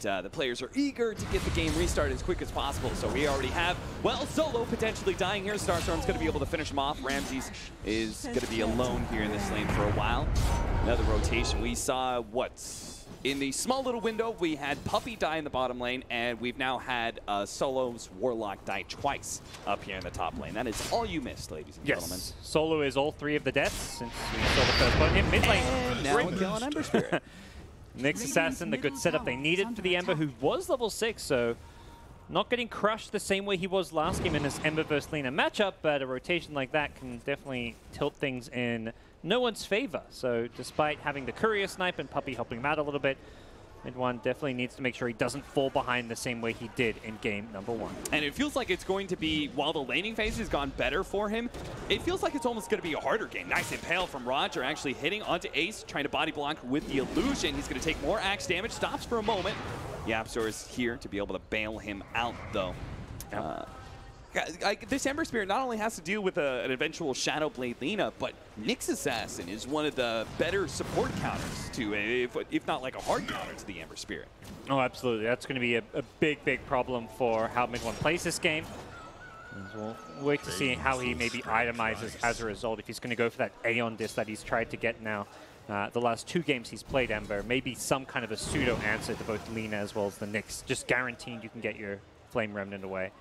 the players are eager to get the game restarted as quick as possible. So we already have, well, Solo potentially dying here. Starstorm's going to be able to finish him off. Ramses is going to be alone here in this lane for a while. Another rotation. We saw in the small little window, we had Puppey die in the bottom lane, and we've now had Solo's Warlock die twice up here in the top lane. That is all you missed, ladies and gentlemen. Solo is all 3 of the deaths since we saw the first one in mid lane. And now a kill on Ember Spirit. Nyx Assassin, the good setup they needed for the Ember, who was level 6, so not getting crushed the same way he was last game in this Ember vs. Lina matchup, but a rotation like that can definitely tilt things in no one's favor. So despite having the courier snipe and Puppey helping him out a little bit, Mid1 definitely needs to make sure he doesn't fall behind the same way he did in game number 1. And it feels like it's going to be, while the laning phase has gone better for him, it feels like it's almost going to be a harder game. Nice impale from Roger, actually hitting onto Ace, trying to body block with the illusion. He's going to take more axe damage, stops for a moment. YapzOr is here to be able to bail him out, though. This Ember Spirit not only has to deal with an eventual Shadow Blade Lina, but Nyx Assassin is one of the better support counters to, if not like a hard counter to the Ember Spirit. Oh, absolutely. That's going to be a big, big problem for how Mid1 plays this game. We'll wait to see how he maybe itemizes as a result. If he's going to go for that Aeon Disc that he's tried to get now. The last 2 games he's played Ember, maybe some kind of a pseudo answer to both Lina as well as the Nyx. Just guaranteeing you can get your Flame Remnant away.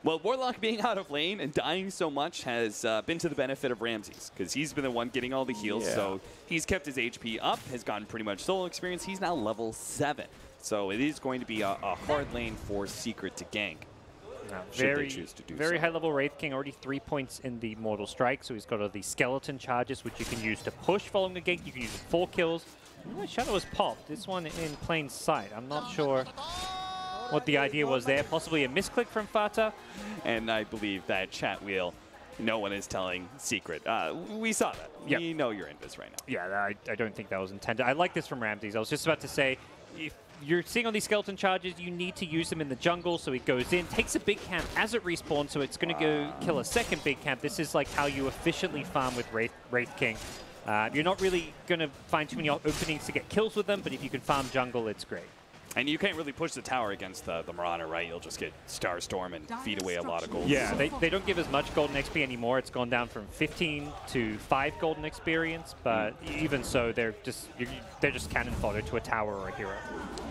Well, Warlock being out of lane and dying so much has been to the benefit of Ramses, because he's been the one getting all the heals, so he's kept his HP up, has gotten pretty much solo experience. He's now level 7, so it is going to be a hard lane for Secret to gank. Very high-level Wraith King, already 3 points in the Mortal Strike, so he's got all the skeleton charges, which you can use to push following the gank. You can use it 4 kills. Shadow has popped. This one in plain sight. I'm not sure what the idea was there. Possibly a misclick from Fata. And I believe that chat wheel, no one is telling Secret. We saw that. Yep. We know you're in this right now. Yeah, I don't think that was intended. I like this from Ramses. I was just about to say, if you're seeing all these skeleton charges, you need to use them in the jungle, so he goes in, takes a big camp as it respawns, so it's going to go kill a second big camp. This is like how you efficiently farm with Wraith King. You're not really going to find too many openings to get kills with them, but if you can farm jungle, it's great. And you can't really push the tower against the Marauder, right? You'll just get Starstorm and feed away a lot of gold. Yeah, they don't give as much golden XP anymore. It's gone down from 15 to 5 golden experience, but even so, they're just cannon fodder to a tower or a hero.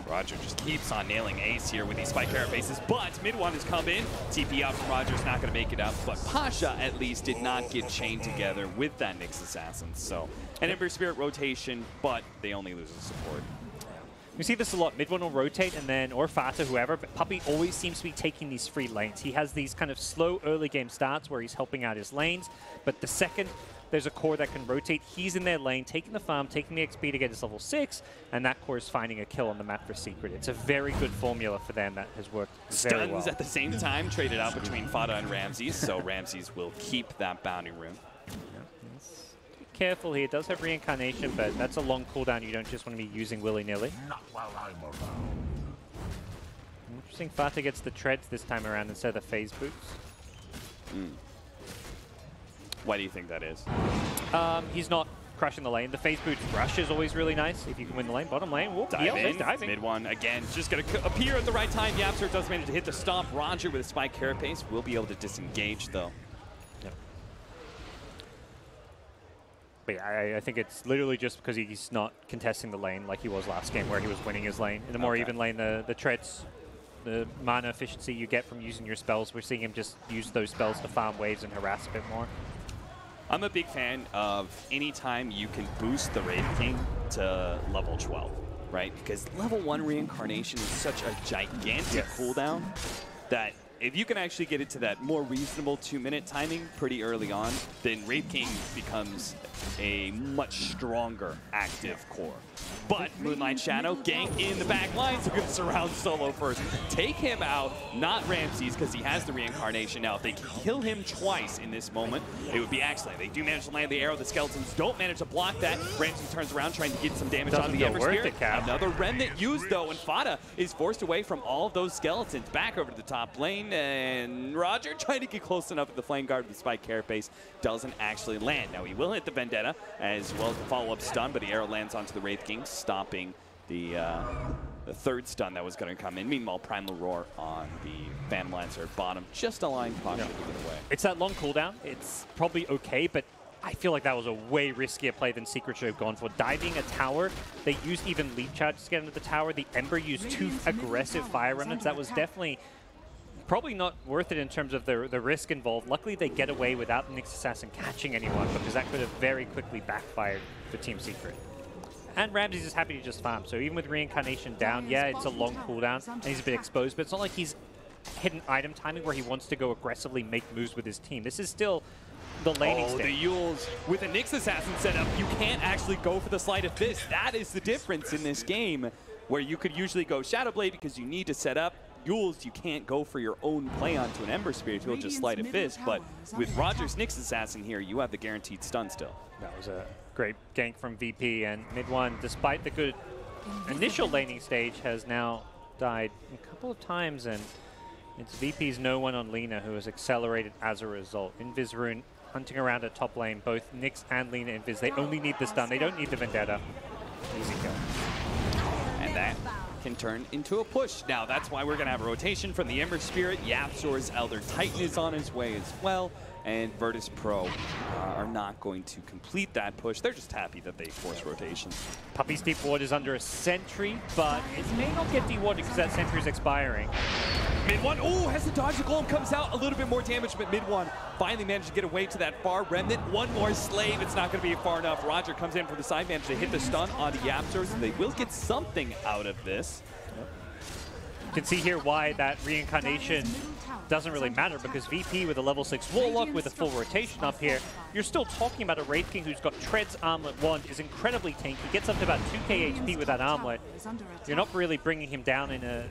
Roger just keeps on nailing Ace here with these spike carapaces, but Mid1 has come in. TP out from Roger's not going to make it up, but Pasha at least did not get chained together with that Nyx Assassin. So an Ember Spirit rotation, but they only lose the support. We see this a lot. Mid1 will rotate, and then, or Fata, whoever, but Puppey always seems to be taking these free lanes. He has these kind of slow early game starts where he's helping out his lanes, but the second there's a core that can rotate, he's in their lane, taking the farm, taking the XP to get his level 6, and that core is finding a kill on the map for Secret. It's a very good formula for them that has worked very well. Stuns at the same time traded out between Fata and Ramses, so Ramses will keep that bounty rune. Careful here. It does have reincarnation, but that's a long cooldown you don't just want to be using willy-nilly. Interesting, Fata gets the treads this time around instead of the phase boots. Why do you think that is? He's not crushing the lane. The phase boots rush is always really nice if you can win the lane. Bottom lane, whoop, diving. Mid1 again, just going to appear at the right time. YapzOr does manage to hit the stomp. Roger with a spike carapace will be able to disengage though. But yeah, I think it's literally just because he's not contesting the lane like he was last game, where he was winning his lane. In a more even lane, the treads, the mana efficiency you get from using your spells, we're seeing him just use those spells to farm waves and harass a bit more. I'm a big fan of any time you can boost the Wraith King to level 12, right? Because level 1 reincarnation is such a gigantic cooldown that if you can actually get it to that more reasonable 2-minute timing pretty early on, then Wraith King becomes a much stronger active core. But Moonlight Shadow, gank in the back line, so going to surround Solo first. Take him out, not Ramses, because he has the reincarnation. Now, if they can kill him twice in this moment, it would be excellent. They do manage to land the arrow. The skeletons don't manage to block that. Ramses turns around, trying to get some damage on the Ember Spirit. Another remnant used, though, and Fata is forced away from all of those skeletons. Back over to the top lane, and Roger trying to get close enough at the Flame Guard with the Spike Carapace. Doesn't actually land. Now, he will hit the Vendetta, as well as the follow-up stun, but the arrow lands onto the Wraith King, stopping the the third stun that was going to come in. Meanwhile, Primal Roar on the Phantom Lancer bottom, just aligned posture to get away. It's that long cooldown. It's probably okay, but I feel like that was a way riskier play than Secret should have gone for. Diving a tower, they used even leap charges to get into the tower. The Ember used 2 aggressive fire remnants. That was definitely probably not worth it in terms of the risk involved. Luckily, they get away without the Nyx Assassin catching anyone, because that could have very quickly backfired for Team Secret. And Ramsey's is happy to just farm, so even with Reincarnation down, yeah, it's a long cooldown, and he's a bit exposed, but it's not like he's hidden item timing where he wants to go aggressively make moves with his team. This is still the laning stage. The Yules. With a Nyx Assassin setup, you can't actually go for the Sleight of Fist. That is the difference in this game, where you could usually go Shadow Blade because you need to set up. Yules, you can't go for your own play onto an Ember Spirit, you'll just Sleight of Fist, but with Roger's Nyx Assassin here, you have the guaranteed stun still. That was a great gank from VP, and mid one, despite the good initial laning stage, has now died a couple of times, and it's VP's no one on Lina who has accelerated as a result. Invis Rune hunting around at top lane, both Nyx and Lina Invis. They only need the stun, they don't need the Vendetta. Easy kill. And that can turn into a push. Now that's why we're going to have a rotation from the Ember Spirit. Yapzor's Elder Titan is on his way as well. And Virtus.pro are not going to complete that push. They're just happy that they force rotation. Puppy's Deep Ward is under a sentry, but it may not get dewarded because that sentry is expiring. Mid one, oh, has the dodge. The golem comes out, a little bit more damage, but mid one finally managed to get away to that far remnant. One more slave, it's not going to be far enough. Roger comes in from the side, managed to hit the stun on the Yapzor, so they will get something out of this. You can see here why that reincarnation doesn't really matter, because VP with a level 6 Warlock with a full rotation up here, you're still talking about a Wraith King who's got Tread's Armlet 1, is incredibly tanky, gets up to about 2k HP with that Armlet. You're not really bringing him down in a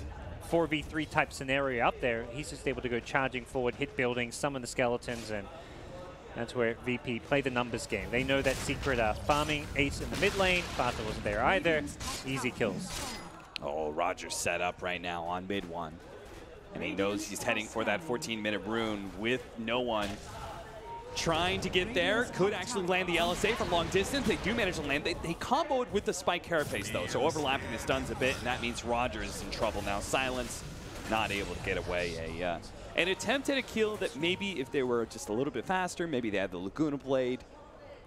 4v3 type scenario up there. He's just able to go charging forward, hit buildings, summon the skeletons, and that's where VP play the numbers game. They know that Secret are farming Ace in the mid lane. Father wasn't there either. Easy kills. Oh, Roger's set up right now on mid one. And he knows he's heading for that 14-minute rune with no one trying to get there. Could actually land the LSA from long distance. They do manage to land. They comboed with the Spike Carapace, though, so overlapping the stuns a bit, and that means Roger is in trouble now. Silence, not able to get away. An attempt at a kill that maybe if they were just a little bit faster, maybe they had the Laguna Blade,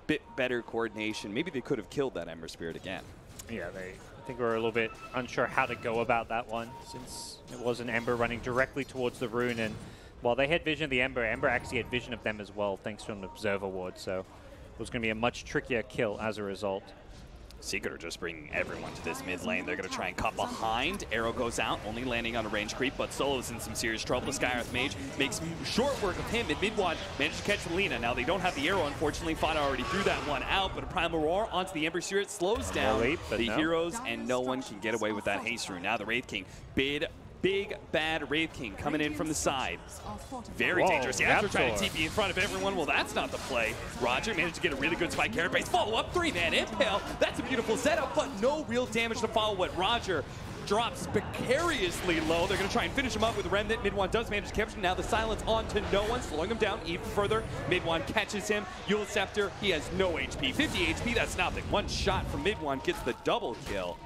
bit better coordination, maybe they could have killed that Ember Spirit again. Yeah, I think we're a little bit unsure how to go about that one, since it was an Ember running directly towards the rune, and while they had vision of the Ember, Ember actually had vision of them as well, thanks to an Observer Ward, so it was going to be a much trickier kill as a result. Secret are just bringing everyone to this mid lane. They're going to try and cut behind. Arrow goes out, only landing on a range creep, but Solo's in some serious trouble. The Skyreth Mage makes short work of him. In mid one, managed to catch Lina. Now they don't have the arrow, unfortunately. Fada already threw that one out, but a Primal Roar onto the Ember Spirit slows down the heroes, and no one can get away with that haste rune. Now the Wraith King, big bad Wraith King coming in from the side. Very dangerous. Yeah, after trying to TP in front of everyone. Well, that's not the play. Roger managed to get a really good Spike Carapace. Follow up, 3-man Impale. That's a beautiful setup, but no real damage to follow what Roger drops precariously low. They're going to try and finish him up with Remnant. Mid one does manage to capture. Now the silence on to no one, slowing him down even further. Mid one catches him. Yule Scepter, he has no HP. 50 HP, that's nothing. One shot from mid one gets the double kill.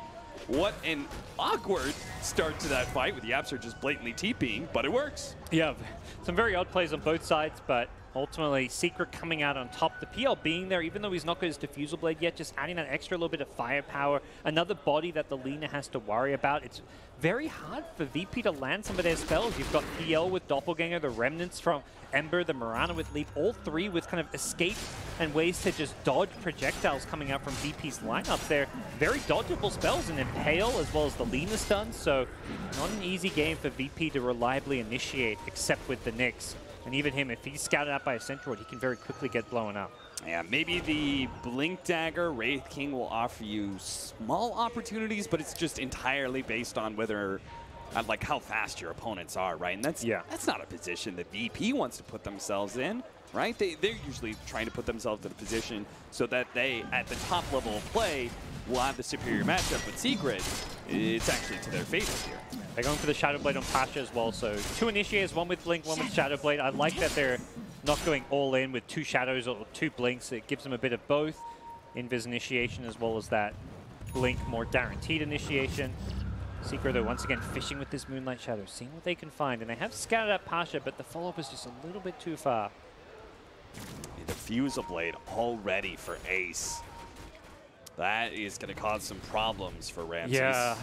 What an awkward start to that fight with the Yapzor just blatantly TPing, but it works. Yeah, some very odd plays on both sides, but ultimately Secret coming out on top. The PL being there, even though he's not got his Diffusal Blade yet, just adding that extra little bit of firepower. Another body that the Lina has to worry about. It's very hard for VP to land some of their spells. You've got PL with Doppelganger, the Remnants from Ember, the Mirana with Leap, all three with kind of escape and ways to just dodge projectiles coming out from VP's lineup. They're very dodgeable spells, and Impale as well as the Lina stun, so not an easy game for VP to reliably initiate, except with the Nyx. And even him, if he's scouted out by a Centroid, he can very quickly get blown up. Yeah, maybe the Blink Dagger Wraith King will offer you small opportunities, but it's just entirely based on whether, like, how fast your opponents are, right? And that's not a position that VP wants to put themselves in, right? They're usually trying to put themselves in a position so that they, at the top level of play, will have the superior matchup. But Secret, it's actually to their favor here. They're going for the Shadow Blade on Pasha as well, so 2 initiators, 1 with Blink, 1 with Shadow Blade. I like that they're not going all in with 2 Shadows or 2 Blinks. It gives them a bit of both. Invis initiation as well as that Blink, more guaranteed initiation. Secret, though, once again fishing with this Moonlight Shadow, seeing what they can find. And they have scouted out Pasha, but the follow-up is just a little bit too far. The Diffusal Blade all ready for Ace. That is going to cause some problems for Ramses. Yeah,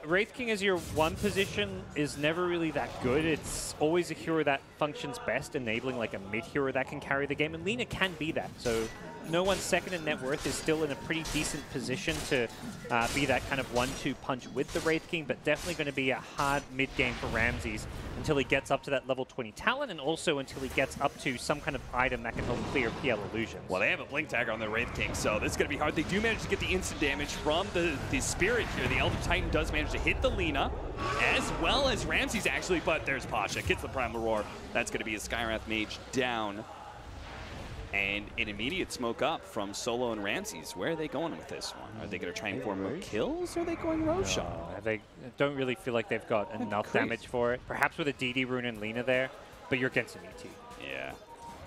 Wraith King as your one position is never really that good. It's always a hero that functions best, enabling like a mid hero that can carry the game, and Lina can be that. So no one's second in net worth is still in a pretty decent position to be that kind of 1-2 punch with the Wraith King, but definitely going to be a hard mid game for Ramses until he gets up to that level 20 talent, and also until he gets up to some kind of item that can help clear PL illusions. Well, they have a Blink Dagger on the Wraith King, so this is going to be hard. They do manage to get the instant damage from the Spirit here. The Elder Titan does manage to hit the Lina, as well as Ramses actually, but there's Pasha. Gets the Primal Roar. That's going to be a Skywrath Mage down. And an immediate smoke up from Solo and Ramses. Where are they going with this one? Are they going to try and form more kills, or are they going Roshan? No, they don't really feel like they've got enough damage for it. Perhaps with a DD Rune and Lina there, but you're against an ET. Yeah,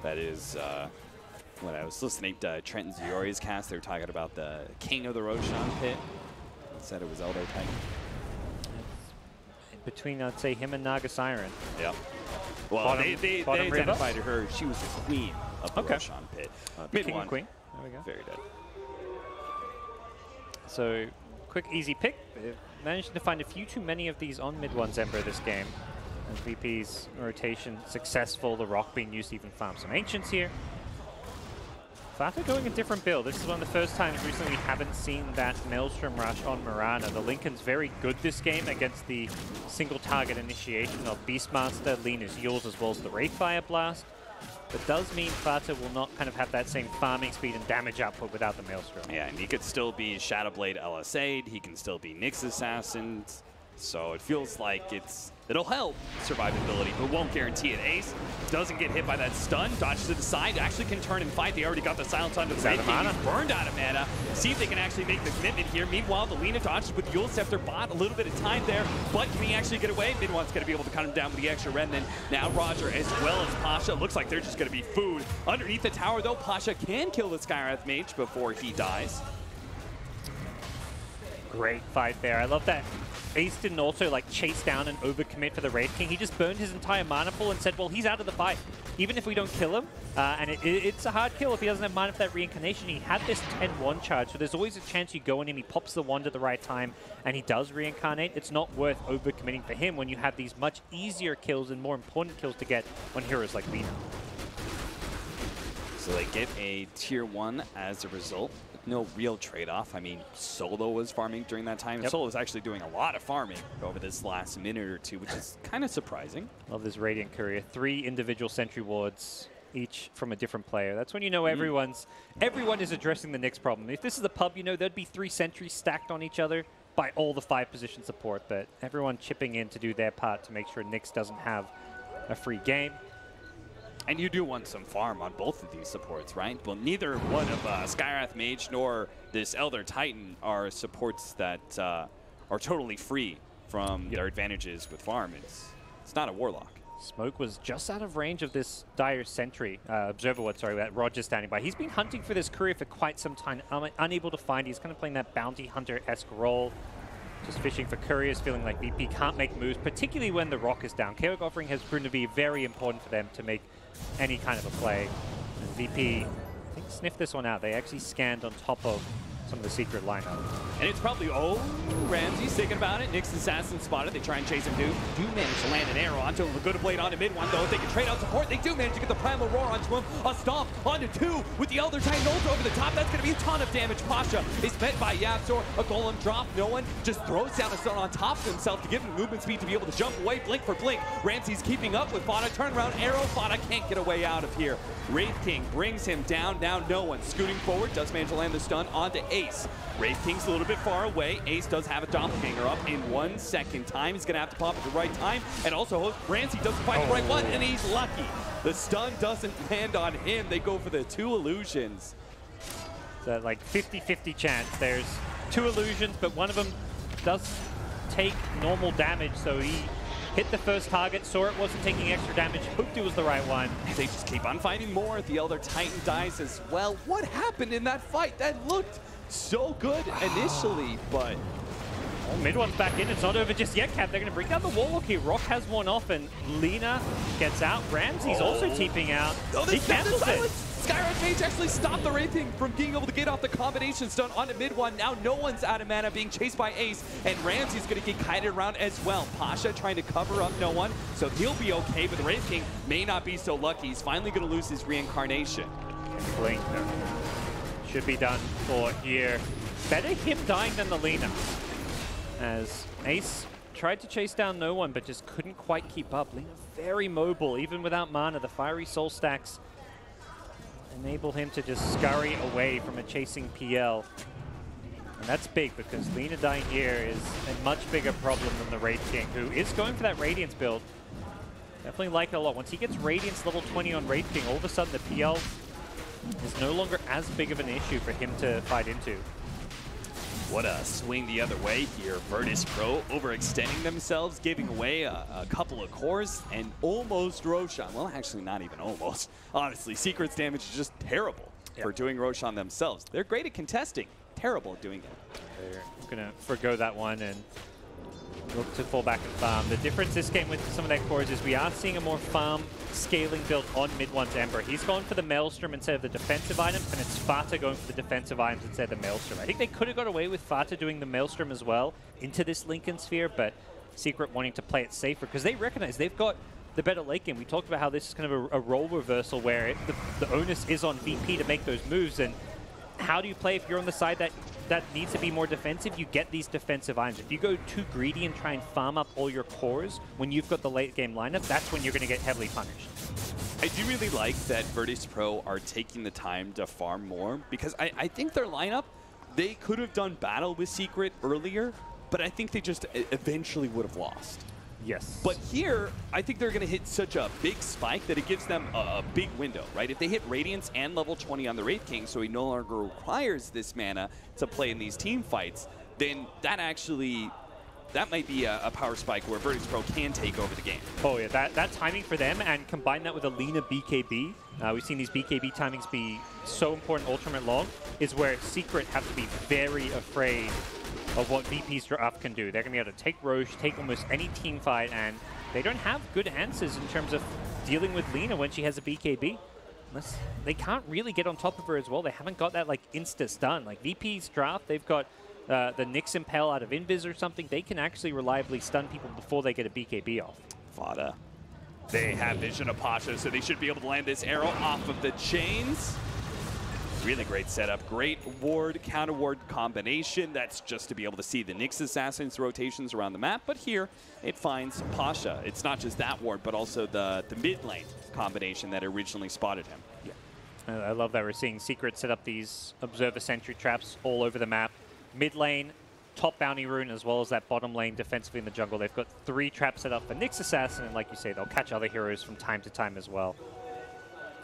that is when I was listening to Trent and Ziori's cast, they were talking about the king of the Roshan pit. They said it was Elder Titan. Between, I'd say, him and Naga Siren. Yep. Well, they identified her. She was the queen of the Roshan pit. Mid king and queen. There we go. Very dead. So, quick, easy pick. They've managed to find a few too many of these on mid ones Ember this game. And VP's rotation successful. The Rock being used to even farm some Ancients here. Fata going a different build. This is one of the first times recently we haven't seen that Maelstrom Rush on Mirana. The Linken's very good this game against the single target initiation of Beastmaster, Lina's Yules, as well as the Wraithfire Blast. That does mean Fata will not kind of have that same farming speed and damage output without the Maelstrom. Yeah, and he could still be Shadowblade LSA'd, he can still be Nyx Assassin, so it feels like it'll help survivability, but won't guarantee it. Ace doesn't get hit by that stun, dodges to the side, actually can turn and fight. They already got the silence onto the Wraith King. He's burned out of mana. See if they can actually make the commitment here. Meanwhile, the Lina dodges with Yule Scepter bot. A little bit of time there, but can he actually get away? Mid one's going to be able to cut him down with the extra remnant. Now Roger as well as Pasha. Looks like they're just going to be food. Underneath the tower, though, Pasha can kill the Skywrath Mage before he dies. Great fight there. I love that Ace didn't also like chase down and overcommit for the Wraith King. He just burned his entire mana pool and said, well, he's out of the fight. Even if we don't kill him, and it's a hard kill if he doesn't have mana for that reincarnation. He had this 10-1 charge, so there's always a chance you go on him, he pops the wand at the right time, and he does reincarnate. It's not worth overcommitting for him when you have these much easier kills and more important kills to get on heroes like Lina. So they get a tier 1 as a result. No real trade-off. I mean, Solo was farming during that time. Yep. Solo was actually doing a lot of farming over this last minute or two, which is kind of surprising. Love this Radiant Courier. 3 individual sentry wards, each from a different player. That's when you know everyone is addressing the Nyx problem. If this is a pub, you know there'd be 3 sentries stacked on each other by all the 5 position support, but everyone chipping in to do their part to make sure Nyx doesn't have a free game. And you do want some farm on both of these supports, right? Well, neither one of Skywrath Mage nor this Elder Titan are supports that are totally free from their advantages with farm. It's not a Warlock. Smoke was just out of range of this Dire Sentry, Observer Ward, sorry, that Roger's standing by. He's been hunting for this Courier for quite some time, unable to find. He's kind of playing that Bounty Hunter-esque role. Just fishing for couriers, feeling like VP can't make moves, particularly when the Rock is down. Chaos Offering has proven to be very important for them to make any kind of a play. And VP, I think, sniffed this one out. They actually scanned on top of some of the secret lineup. And it's probably, Ramsey's thinking about it. Nyx Assassin spotted. They try and chase him, do manage to land an arrow onto him. A good blade onto mid one, though. If they can trade out support, they do manage to get the Primal Roar onto him. A stomp onto 2 with the Elder Titan ult over the top. That's going to be a ton of damage. Pasha is met by Yasuo. A golem drop. No one just throws down a stone on top of himself to give him movement speed to be able to jump away. Blink for blink. Ramsey's keeping up with Fana. Turnaround arrow. Fana can't get away out of here. Wraith King brings him down. Now no one. Scooting forward. Does manage to land the stun onto Ace. Wraith King's a little bit far away. Ace does have a doppelganger up in 1 second time. He's going to have to pop at the right time. And also, Ramsey doesn't find the right one, and he's lucky. The stun doesn't land on him. They go for the 2 illusions. So like 50-50 chance. There's 2 illusions, but one of them does take normal damage, so he hit the first target, saw it wasn't taking extra damage, hoped it was the right one. They just keep on fighting more. The Elder Titan dies as well. What happened in that fight? That looked so good initially, but Oh, mid one's back in. It's not over just yet, Cap. They're going to bring down the Warlock here. Rock has one off, and Lina gets out. Ramsey's also TPing out. Oh, he cancels it. Skyride Mage actually stopped the Wraith King from being able to get off the combination stun onto mid one. Now no one's out of mana, being chased by Ace, and Ramsey's going to get kited around as well. Pasha trying to cover up no one, so he'll be okay, but the Wraith King may not be so lucky. He's finally going to lose his reincarnation. Blink should be done for here. Better him dying than the Lina, as Ace tried to chase down no one, but just couldn't quite keep up. Lina very mobile, even without mana. The fiery soul stacks enable him to just scurry away from a chasing PL. And that's big, because Lina dying here is a much bigger problem than the Wraith King, who is going for that Radiance build. Definitely like it a lot. Once he gets Radiance level 20 on Wraith King, all of a sudden the PL is no longer as big of an issue for him to fight into. What a swing the other way here. Virtus.pro overextending themselves, giving away a couple of cores, and almost Roshan. Well, actually not even almost. Honestly, Secret's damage is just terrible for doing Roshan themselves. They're great at contesting, terrible at doing it. They're going to forgo that one and look to fall back and farm. The difference this game with some of their cores is we are seeing a more farm scaling build on mid one's Ember. He's gone for the Maelstrom instead of the defensive items, and it's Fata going for the defensive items instead of the Maelstrom. I think they could have got away with Fata doing the Maelstrom as well into this Lincoln Sphere, but Secret wanting to play it safer because they recognize they've got the better late game. We talked about how this is kind of a role reversal where the onus is on VP to make those moves, and how do you play if you're on the side that needs to be more defensive? You get these defensive items. If you go too greedy and try and farm up all your cores when you've got the late game lineup, that's when you're going to get heavily punished. I do really like that Virtus.pro are taking the time to farm more, because I think their lineup, they could have done battle with Secret earlier, but I think they just eventually would have lost. Yes. But here, I think they're going to hit such a big spike that it gives them a big window, right? If they hit Radiance and level 20 on the Wraith King, so he no longer requires this mana to play in these team fights, then that might be a power spike where Virtus.pro can take over the game. Oh yeah, that timing for them, and combine that with a Lina BKB. We've seen these BKB timings be so important ultimate long, is where Secret have to be very afraid of what VP's draft can do. They're going to be able to take Roche, take almost any team fight, and they don't have good answers in terms of dealing with Lina when she has a BKB. Unless they can't really get on top of her as well. They haven't got that like insta-stun. Like VP's draft, they've got the Nyx Impale out of Invis or something. They can actually reliably stun people before they get a BKB off. Fada. They have vision of Pasha, so they should be able to land this arrow off of the chains. Really great setup. Great ward, counter ward combination. That's just to be able to see the Nyx Assassin's rotations around the map. But here, it finds Pasha. It's not just that ward, but also the mid lane combination that originally spotted him. Yeah. I love that we're seeing Secret set up these Observer Sentry traps all over the map. Mid lane, top bounty rune, as well as that bottom lane defensively in the jungle. They've got 3 traps set up for Nyx Assassin, and like you say, they'll catch other heroes from time to time as well.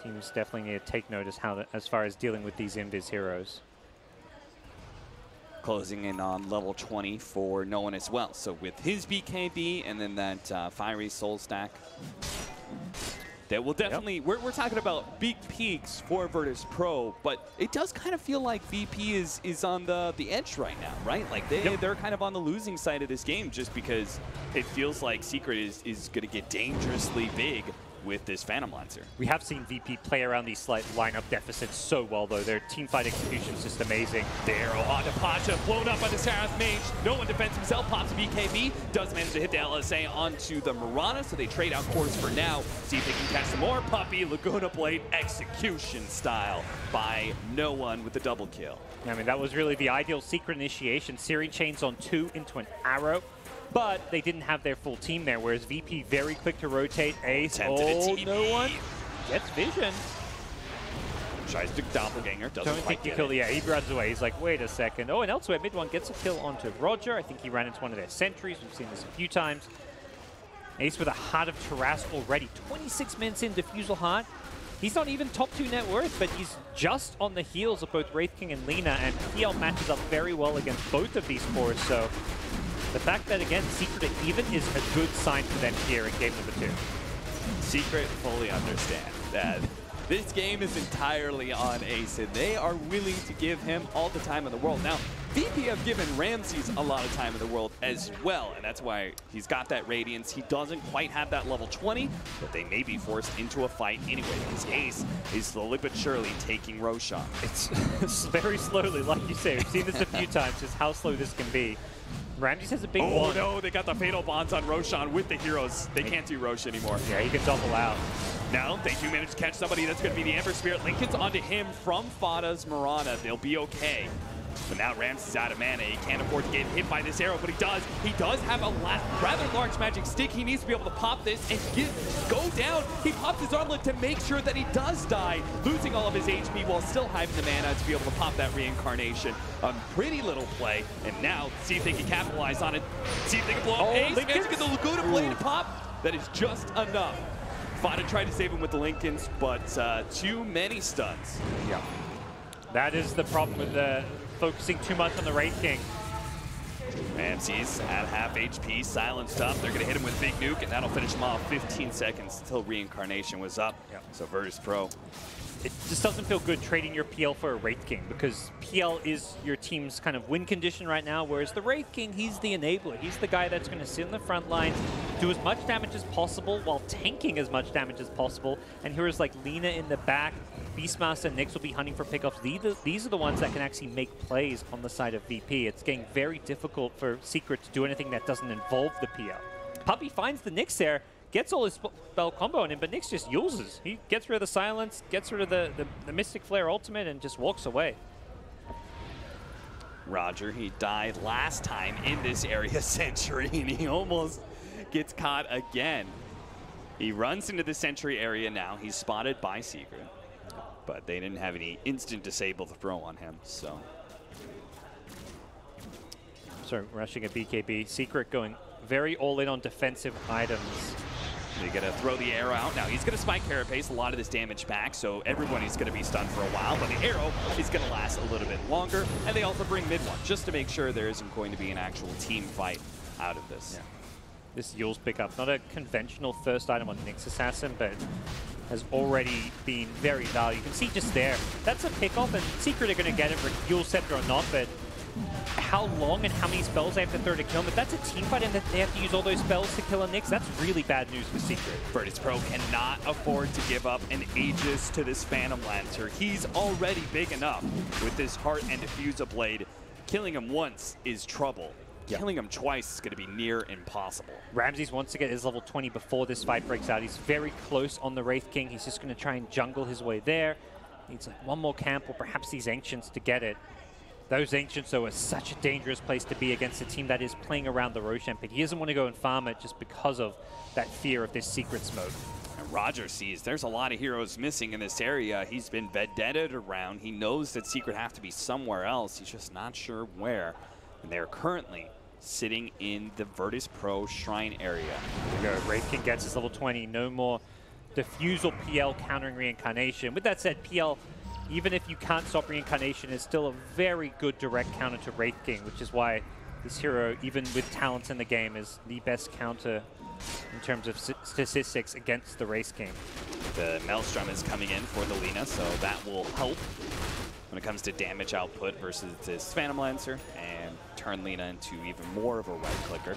Teams definitely need to take notice as far as dealing with these Invis heroes. Closing in on level 20 for no one as well. So with his BKB and then that fiery soul stack, that will definitely, we're talking about big peaks for Virtus.pro, but it does kind of feel like VP is on the edge right now, right? Like they're kind of on the losing side of this game, just because it feels like Secret is going to get dangerously big with this Phantom Lancer. We have seen VP play around these slight lineup deficits so well, though. Their teamfight execution is just amazing. The arrow onto Pasha, blown up by the Seraph Mage. No one defends himself, pops a BKB, does manage to hit the LSA onto the Mirana, so they trade out cores for now. See if they can catch some more. Puppey, Laguna Blade, execution style by no one with the double kill. I mean, that was really the ideal Secret initiation. Searing Chains on 2 into an arrow. But they didn't have their full team there, whereas VP very quick to rotate. Ace, no one gets vision. Tries to doppelganger, doesn't Don't think he killed it. Yeah, he runs away. He's like, wait a second. Oh, and elsewhere, mid one gets a kill onto Roger. I think he ran into one of their sentries. We've seen this a few times. Ace with a Heart of Tarrasque already. 26 minutes in Diffusal Heart. He's not even top 2 net worth, but he's just on the heels of both Wraith King and Lina, and PL matches up very well against both of these cores, so the fact that, again, Secret are even is a good sign for them here in game number 2. Secret fully understand that this game is entirely on Ace, and they are willing to give him all the time in the world. Now, VP have given Ramses a lot of time in the world as well, and that's why he's got that Radiance. He doesn't quite have that level 20, but they may be forced into a fight anyway, because Ace is slowly but surely taking Roshan. It's very slowly, like you say. We've seen this a few times, just how slow this can be. Ramses has a big one. Oh no, they got the fatal bonds on Roshan with the heroes. They can't do Rosh anymore. Yeah, he can double out. Now, they do manage to catch somebody. That's going to be the Ember Spirit. Lincoln's onto him from Fada's Mirana. They'll be okay. But now Ramses is out of mana. He can't afford to get hit by this arrow, but he does. He does have a rather large magic stick. He needs to be able to pop this and go down. He pops his armlet to make sure that he does die, losing all of his HP while still having the mana to be able to pop that reincarnation. A pretty little play, and now see if they can capitalize on it. See if they can blow up Ace. Managed to get the Laguna play to pop. That is just enough. Fada tried to save him with the Lincolns, but too many stuns. Yeah. That is the problem with focusing too much on the Wraith King. Ramses at half HP, silenced up. They're going to hit him with Big Nuke, and that'll finish him off 15 seconds until reincarnation was up. Yep. So Virtus.pro. It just doesn't feel good trading your PL for a Wraith King, because PL is your team's kind of win condition right now, whereas the Wraith King, he's the enabler. He's the guy that's going to sit in the front lines, do as much damage as possible while tanking as much damage as possible. And heroes like Lina in the back, Beastmaster and Nyx will be hunting for pickoffs. These are the ones that can actually make plays on the side of VP. It's getting very difficult for Secret to do anything that doesn't involve the PL. Puppey finds the Nyx there, gets all his spell combo on him, but Nyx just uses. He gets rid of the silence, gets rid of the Mystic Flare ultimate, and just walks away. Roger, he died last time in this area Sentry, and he almost gets caught again. He runs into the Sentry area now. He's spotted by Secret, but they didn't have any instant disable the throw on him, so. So rushing a BKB. Secret going very all in on defensive items. They're going to throw the arrow out. Now, he's going to spike Carapace a lot of this damage back, so everybody's going to be stunned for a while, but the arrow is going to last a little bit longer, and they also bring mid one, just to make sure there isn't going to be an actual team fight out of this. Yeah. This Yule's pickup, not a conventional first item on Nyx Assassin, but has already been very valuable. You can see just there, that's a pickoff, and Secret are going to get it, Yule Scepter or not, but how long and how many spells they have to throw to kill him. If that's a team fight and that they have to use all those spells to kill a Nyx, that's really bad news for Secret. Virtus.pro cannot afford to give up an Aegis to this Phantom Lancer. He's already big enough with this Heart and Diffuser Blade. Killing him once is trouble. Yep. Killing him twice is going to be near impossible. Ramses wants to get his level 20 before this fight breaks out. He's very close on the Wraith King. He's just going to try and jungle his way there. Needs like one more camp or perhaps these Ancients to get it. Those Ancients, though, are such a dangerous place to be against a team that is playing around the Roshan pit. He doesn't want to go and farm it just because of that fear of this Secret smoke. And Roger sees there's a lot of heroes missing in this area. He's been vendetted around. He knows that Secret have to be somewhere else. He's just not sure where. And they're currently sitting in the Virtus.pro Shrine area. There we go. Wraith King gets his level 20. No more Diffusal PL countering Reincarnation. With that said, PL, even if you can't stop Reincarnation, is still a very good direct counter to Wraith King, which is why this hero, even with talents in the game, is the best counter in terms of statistics against the Wraith King. The Maelstrom is coming in for the Lina, so that will help when it comes to damage output versus this Phantom Lancer, and turn Lina into even more of a right clicker.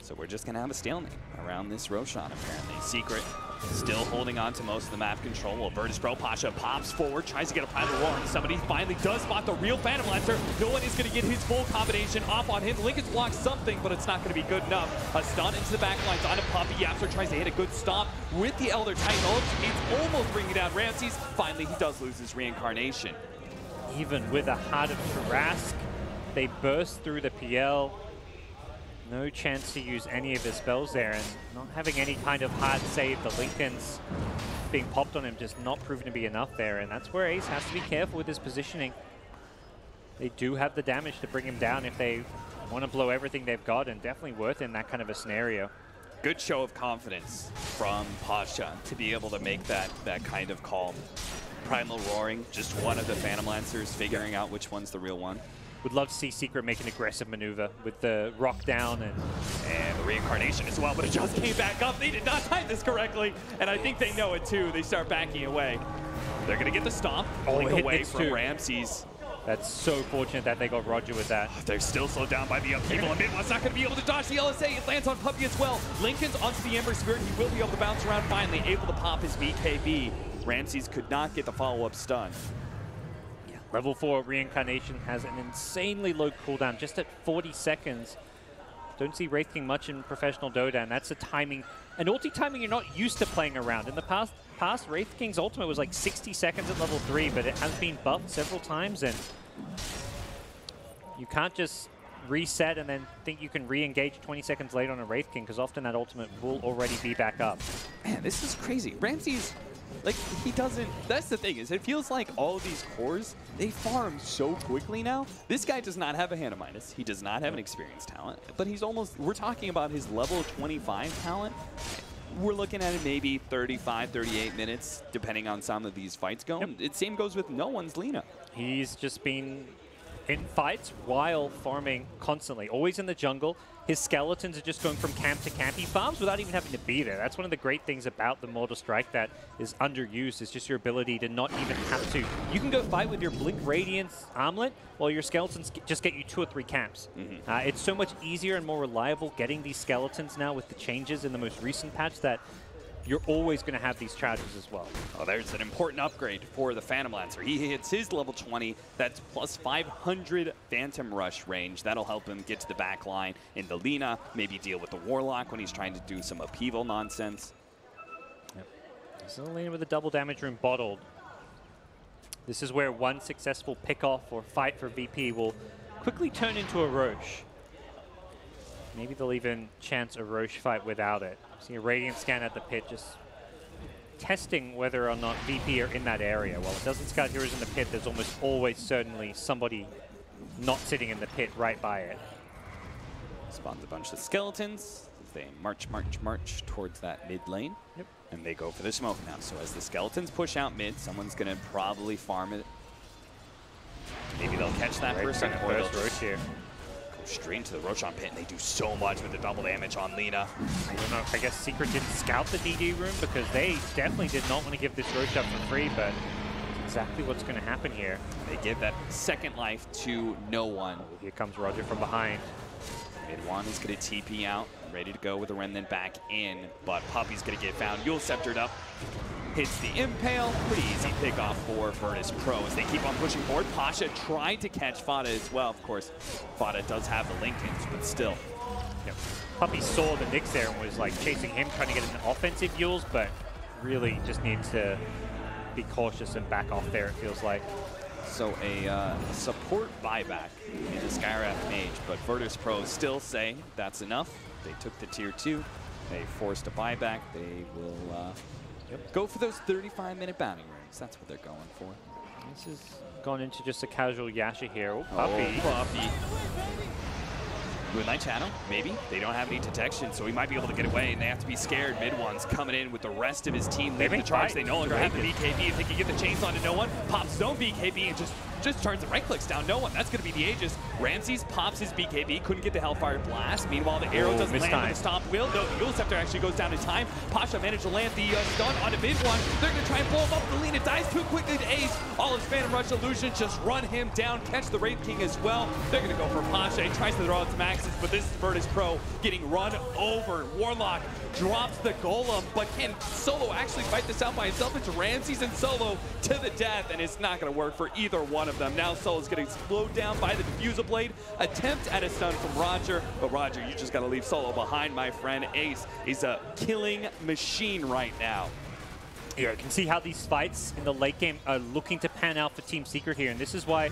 So we're just going to have a stalemate around this Roshan, apparently. Secret still holding on to most of the map control. Well, Virtus.pro, Pasha pops forward, tries to get a private war on somebody. Finally does spot the real Phantom Lancer. No one is going to get his full combination off on him. Lincoln's blocked something, but it's not going to be good enough. A stun into the back lines on a Puppey. Yapster tries to hit a good stop with the Elder Titan ult. It's almost bringing down Ramses. Finally, he does lose his reincarnation. Even with a Heart of Tarask, they burst through the PL. No chance to use any of his spells there, and not having any kind of hard save. The Lincolns being popped on him just not proven to be enough there, and that's where Ace has to be careful with his positioning. They do have the damage to bring him down if they want to blow everything they've got, and definitely worth in that kind of a scenario. Good show of confidence from Pasha to be able to make that kind of call. Primal Roaring, just one of the Phantom Lancers figuring out which one's the real one. would love to see Secret make an aggressive maneuver with the rock down and the reincarnation as well, but it just came back up. They did not time this correctly, and I think they know it too. They start backing away. They're going to get the stomp, pulling away from Ramses. That's so fortunate that they got Roger with that. They're still slowed down by the upheaval, and Midwest's not going to be able to dodge the LSA. It lands on Puppey as well. Lincoln's onto the Ember Spirit. He will be able to bounce around finally, able to pop his BKB. Ramses could not get the follow-up stun. Yeah. Level 4 Reincarnation has an insanely low cooldown, just at 40 seconds. Don't see Wraith King much in professional Dota, and that's a timing, an ulti timing you're not used to playing around. In the past Wraith King's ultimate was like 60 seconds at level 3, but it has been buffed several times, and you can't just reset and then think you can re-engage 20 seconds later on a Wraith King, because often that ultimate will already be back up. Man, this is crazy. Ramses, like, he doesn't, that's the thing, is it feels like all of these cores, they farm so quickly now. This guy does not have a hand of minus. He does not have an experienced talent, but he's almost, we're talking about his level 25 talent. We're looking at it maybe 35, 38 minutes, depending on some of these fights going. Yep. It same goes with no one's Lina. He's just been in fights while farming constantly, always in the jungle. His skeletons are just going from camp to camp. He farms without even having to be there. That's one of the great things about the Mortal Strike that is underused, is just your ability to not even have to. You can go fight with your Blink Radiance armlet while your skeletons just get you 2 or 3 camps. It's so much easier and more reliable getting these skeletons now with the changes in the most recent patch that you're always going to have these charges as well. Oh, there's an important upgrade for the Phantom Lancer. He hits his level 20. That's plus 500 Phantom Rush range. That'll help him get to the back line in the Lina, maybe deal with the Warlock when he's trying to do some upheaval nonsense. Yep. So Lina with the double damage room bottled. This is where one successful pick-off or fight for VP will quickly turn into a Roche. Maybe they'll even chance a Roche fight without it. See a Radiant scan at the pit, just testing whether or not VP are in that area. While it doesn't scout heroes in the pit, there's almost always certainly somebody not sitting in the pit right by it. Spawns a bunch of skeletons. They march towards that mid lane. Yep. And they go for the smoke now. So as the skeletons push out mid, someone's going to probably farm it. Maybe they'll catch that person, or they'll Roche here. Straight into the Roshan pit, and they do so much with the double damage on Lina. I don't know, I guess Secret didn't scout the DD room because they definitely did not want to give this Roche up for free, but it's exactly what's going to happen here. They give that second life to no one. Oh, here comes Roger from behind. Mid one is going to TP out, ready to go with the Remnant back in, but Puppey's going to get found. Yule Sceptered up. Hits the Impale. Pretty easy pick off for Virtus.pro as they keep on pushing forward. Pasha tried to catch Fada as well. Of course, Fada does have the Lincolns, but still. Yep. Puppey saw the Nyx there and was like chasing him, trying to get an offensive Yules, but really just needs to be cautious and back off there, it feels like. So a support buyback in the Skywrath Mage, but Virtus.pro still say that's enough. They took the tier 2. They forced a buyback. They will go for those 35-minute bounty rings. That's what they're going for. This has gone into just a casual Yasha here. Oh, Puppey. Puppey. Moonlight Channel, maybe. They don't have any detection, so he might be able to get away, and they have to be scared. Mid one's coming in with the rest of his team leading the charge. They no longer have the BKB. If they can get the chainsaw to no one, pops zone BKB and just turns the right clicks down. No one. That's going to be the Aegis. Ramses pops his BKB. Couldn't get the Hellfire Blast. Meanwhile, the arrow doesn't land with the Stomp Wheel. No, the Yule Scepter actually goes down in time. Pasha managed to land the stun on a mid one. They're going to try and blow him up. The Lina dies too quickly to Ace. All his Phantom Rush illusions just run him down. Catch the Wraith King as well. They're going to go for Pasha. He tries to throw out some axes, but this is Virtus.pro getting run over. Warlock drops the Golem, but can Solo actually fight this out by himself? It's Ramses and Solo to the death, and it's not going to work for either one of them. Now Solo's getting slowed down by the Diffusal Blade. Attempt at a stun from Roger, but Roger, you just got to leave Solo behind, my friend. Ace is a killing machine right now. Yeah, you can see how these fights in the late game are looking to pan out for Team Secret here, and this is why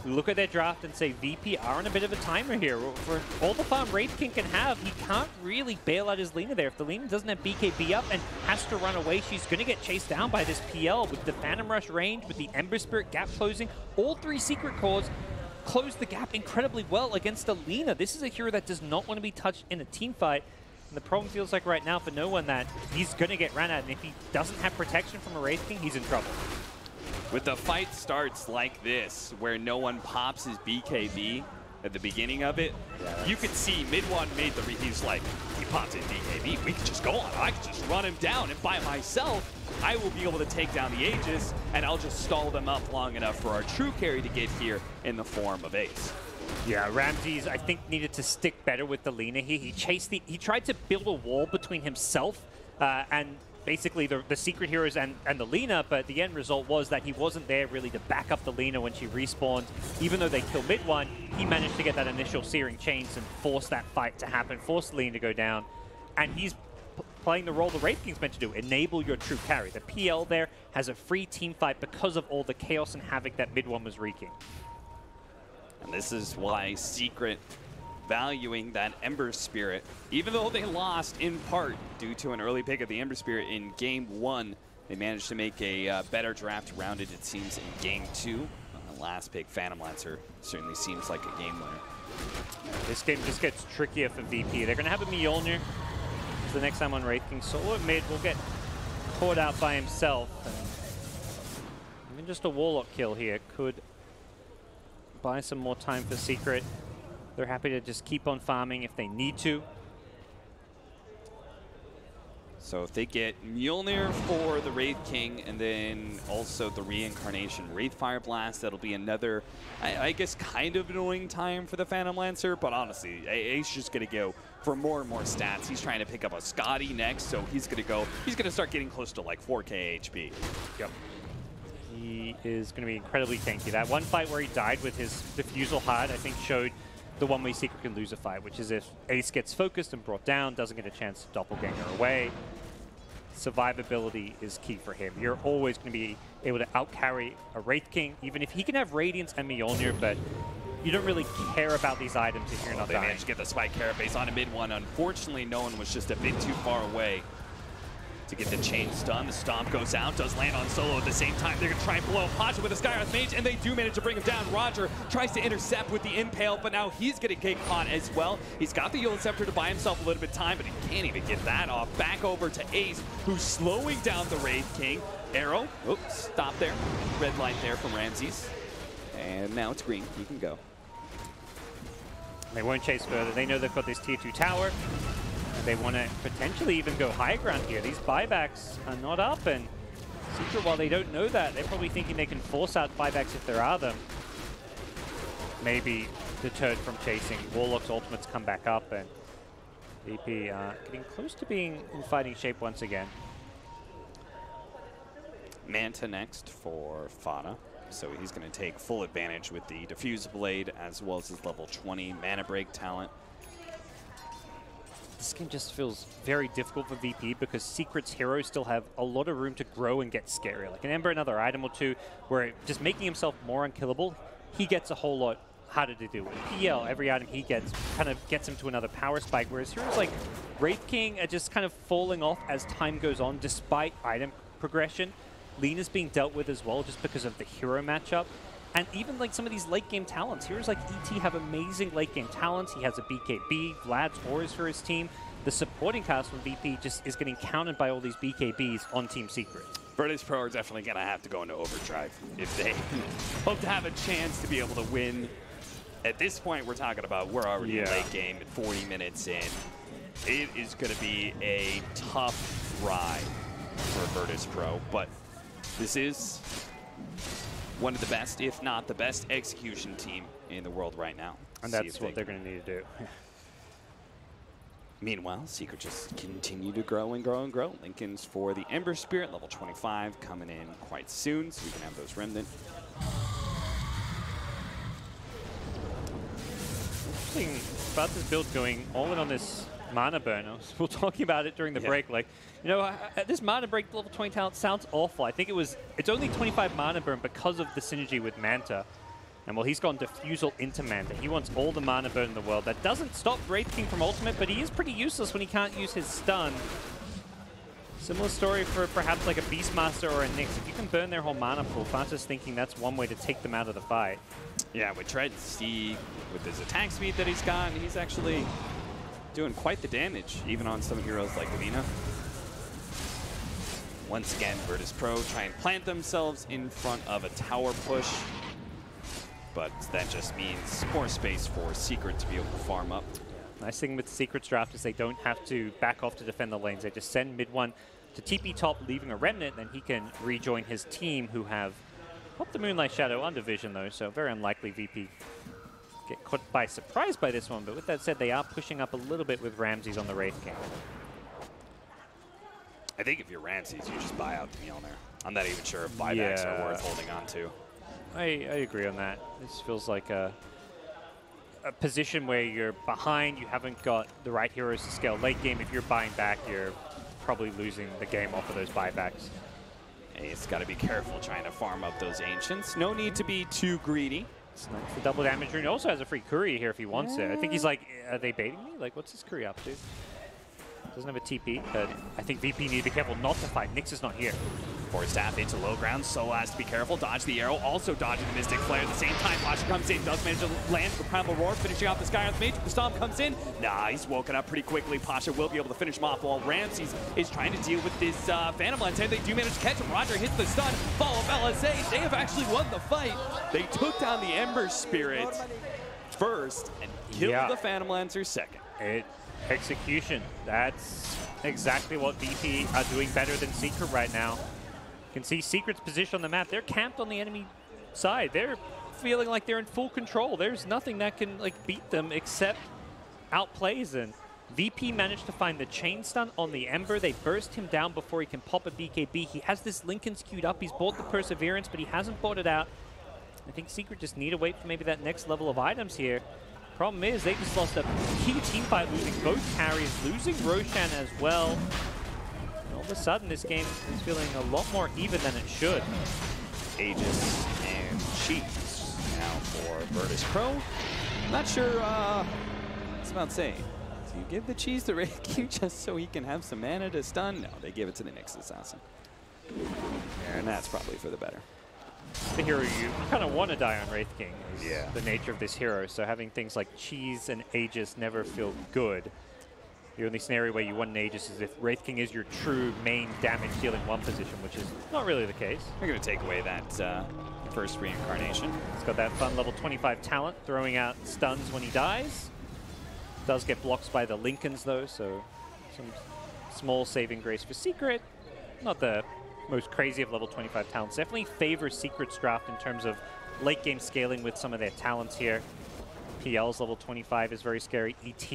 we look at their draft and say VP are on a bit of a timer here. For all the farm Wraith King can have, he can't really bail out his Lina there. If the Lina doesn't have BKB up and has to run away, she's going to get chased down by this PL with the Phantom Rush range, with the Ember Spirit gap closing. All 3 Secret cores close the gap incredibly well against the Lina. This is a hero that does not want to be touched in a team fight. And the problem feels like right now for no one that he's going to get ran at. And if he doesn't have protection from a Wraith King, he's in trouble. With the fight starts like this, where no one pops his BKB at the beginning of it, you could see mid-one made the he's like, he pops his BKB, we could just go on. I could just run him down, and by myself, I will be able to take down the Aegis, and I'll just stall them up long enough for our true carry to get here in the form of Ace. Yeah, Ramses, I think, needed to stick better with the Lina here. He tried to build a wall between himself and basically the Secret Heroes and the Lina, but the end result was that he wasn't there really to back up the Lina when she respawned. Even though they killed mid-one, he managed to get that initial Searing Chains and force that fight to happen, force the Lina to go down. And he's playing the role the Wraith King's meant to do, enable your true carry. The PL there has a free team fight because of all the chaos and havoc that mid-one was wreaking. And this is why Secret valuing that Ember Spirit, even though they lost in part due to an early pick of the Ember Spirit in Game 1, they managed to make a better draft around it, it seems, in Game 2. Last pick, Phantom Lancer, certainly seems like a game winner. This game just gets trickier for VP. They're going to have a Mjolnir. So the next time on Wraith King, solo at mid will get caught out by himself. And even just a Warlock kill here could buy some more time for Secret. They're happy to just keep on farming if they need to. So if they get Mjolnir for the Wraith King and then also the Reincarnation Wraith Fire Blast, that'll be another, I guess, kind of annoying time for the Phantom Lancer. But honestly, Ace just going to go for more and more stats. He's trying to pick up a Scotty next, so he's going to start getting close to like 4K HP. Yep. He is going to be incredibly tanky. That one fight where he died with his Diffusal Hard, I think, showed the one way Secret can lose a fight, which is if Ace gets focused and brought down, doesn't get a chance to doppelganger away. Survivability is key for him. You're always going to be able to outcarry a Wraith King, even if he can have Radiance and Mjolnir, but you don't really care about these items if you're not dying. They managed to get the Spike Carapace on a mid-one. Unfortunately, no one was just a bit too far away to get the chain stun. The Stomp goes out, does land on Solo at the same time. They're going to try and blow up Pacha with a Skyreth Mage, and they do manage to bring him down. Roger tries to intercept with the Impale, but now he's going to get caught as well. He's got the Yule Scepter to buy himself a little bit of time, but he can't even get that off. Back over to Ace, who's slowing down the Wraith King. Arrow, oops, stop there. Red light there from Ramses. And now it's green, he can go. They won't chase further. They know they've got this tier 2 tower. They want to potentially even go high ground here. These buybacks are not up, and Secret, while they don't know that, they're probably thinking they can force out buybacks if there are them. Maybe deterred from chasing. Warlock's ultimates come back up, and VP getting close to being in fighting shape once again. Manta next for Fana. So he's going to take full advantage with the Diffuse Blade as well as his level 20 Mana Break talent. This game just feels very difficult for VP because Secret's heroes still have a lot of room to grow and get scarier. Like an Ember, another item or two, where just making himself more unkillable, he gets a whole lot harder to do. With PL, every item he gets kind of gets him to another power spike, whereas heroes like Wraith King are just kind of falling off as time goes on despite item progression. Lina's being dealt with as well just because of the hero matchup. And even like some of these late game talents, heroes like ET have amazing late game talents. He has a BKB, Vlad's auras for his team. The supporting cast from VP just is getting counted by all these BKBs on Team Secret. Virtus.pro are definitely going to have to go into overdrive if they hope to have a chance to be able to win. At this point, we're talking about we're already in late game at 40 minutes in. It is going to be a tough ride for Virtus.pro, but this is one of the best, if not the best, execution team in the world right now. And that's what they're going to need to do. Meanwhile, Secret just continue to grow and grow and grow. Lincoln's for the Ember Spirit, level 25, coming in quite soon, so we can have those Remnant. Interesting about this build going all in on this mana burn. We were talking about it during the break. Like, you know, this mana break level 20 talent sounds awful. I think it's only 25 mana burn because of the synergy with Manta. And well, he's gone Diffusal into Manta. He wants all the mana burn in the world. That doesn't stop Wraith King from ultimate, but he is pretty useless when he can't use his stun. Similar story for perhaps like a Beastmaster or a Nyx. If you can burn their whole mana pool, Fanta's thinking that's one way to take them out of the fight. Yeah, we tried to see with his attack speed that he's got, he's actually doing quite the damage, even on some heroes like Lina. Once again, Virtus.pro try and plant themselves in front of a tower push. But that just means more space for Secret to be able to farm up. Nice thing with Secret's draft is they don't have to back off to defend the lanes. They just send mid one to TP top, leaving a remnant, then he can rejoin his team who have popped the Moonlight Shadow under vision though, so very unlikely VP get caught by surprise by this one. But with that said, they are pushing up a little bit with Ramses on the Wraith King. I think if you're Ramses, you just buy out the Mjolnir. I'm not even sure if buybacks are worth holding on to. I agree on that. This feels like a position where you're behind, you haven't got the right heroes to scale late game. If you're buying back, you're probably losing the game off of those buybacks. Hey, it's got to be careful trying to farm up those Ancients. No need to be too greedy. Snipes the double damage rune. Also has a free Courier here if he wants it. I think he's like, are they baiting me? Like, what's this Courier up to? Doesn't have a TP, but I think VP need to be careful not to fight. Nyx is not here. Forward staff into low ground. Solo has to be careful. Dodge the arrow. Also dodging the Mystic Flare at the same time. Pasha comes in. Does manage to land the Primal Roar. Finishing off the Sky Earth Mage. The Stomp comes in. Nah, he's woken up pretty quickly. Pasha will be able to finish him off while Ramses is trying to deal with this Phantom Lance. And they do manage to catch him. Roger hits the stun. Follow LSA. They have actually won the fight. They took down the Ember Spirit first and killed the Phantom Lancer second. Execution. That's exactly what VP are doing better than Secret right now. You can see Secret's position on the map. They're camped on the enemy side. They're feeling like they're in full control. There's nothing that can like beat them except outplays. And VP managed to find the chain stun on the Ember. They burst him down before he can pop a BKB. He has this Linken's queued up. He's bought the Perseverance, but he hasn't bought it out. I think Secret just need to wait for maybe that next level of items here. Problem is, they just lost a key team fight, losing both carriers, losing Roshan as well. And all of a sudden, this game is feeling a lot more even than it should. Aegis and Cheese now for Virtus.pro. Not sure it's about saying. Do you give the Cheese to Wraith King just so he can have some mana to stun? No, they give it to the Nyx Assassin. And that's probably for the better. The hero you kind of want to die on Wraith King is the nature of this hero. So having things like Cheese and Aegis never feel good. The only scenario where you want an Aegis is if Wraith King is your true main damage dealing one position, which is not really the case. They're going to take away that first reincarnation. It's got that fun level 25 talent, throwing out stuns when he dies. Does get blocks by the Linken's though, so some small saving grace for Secret. Not the most crazy of level 25 talents. Definitely favors Secret's draft in terms of late game scaling with some of their talents here. PL's level 25 is very scary. ET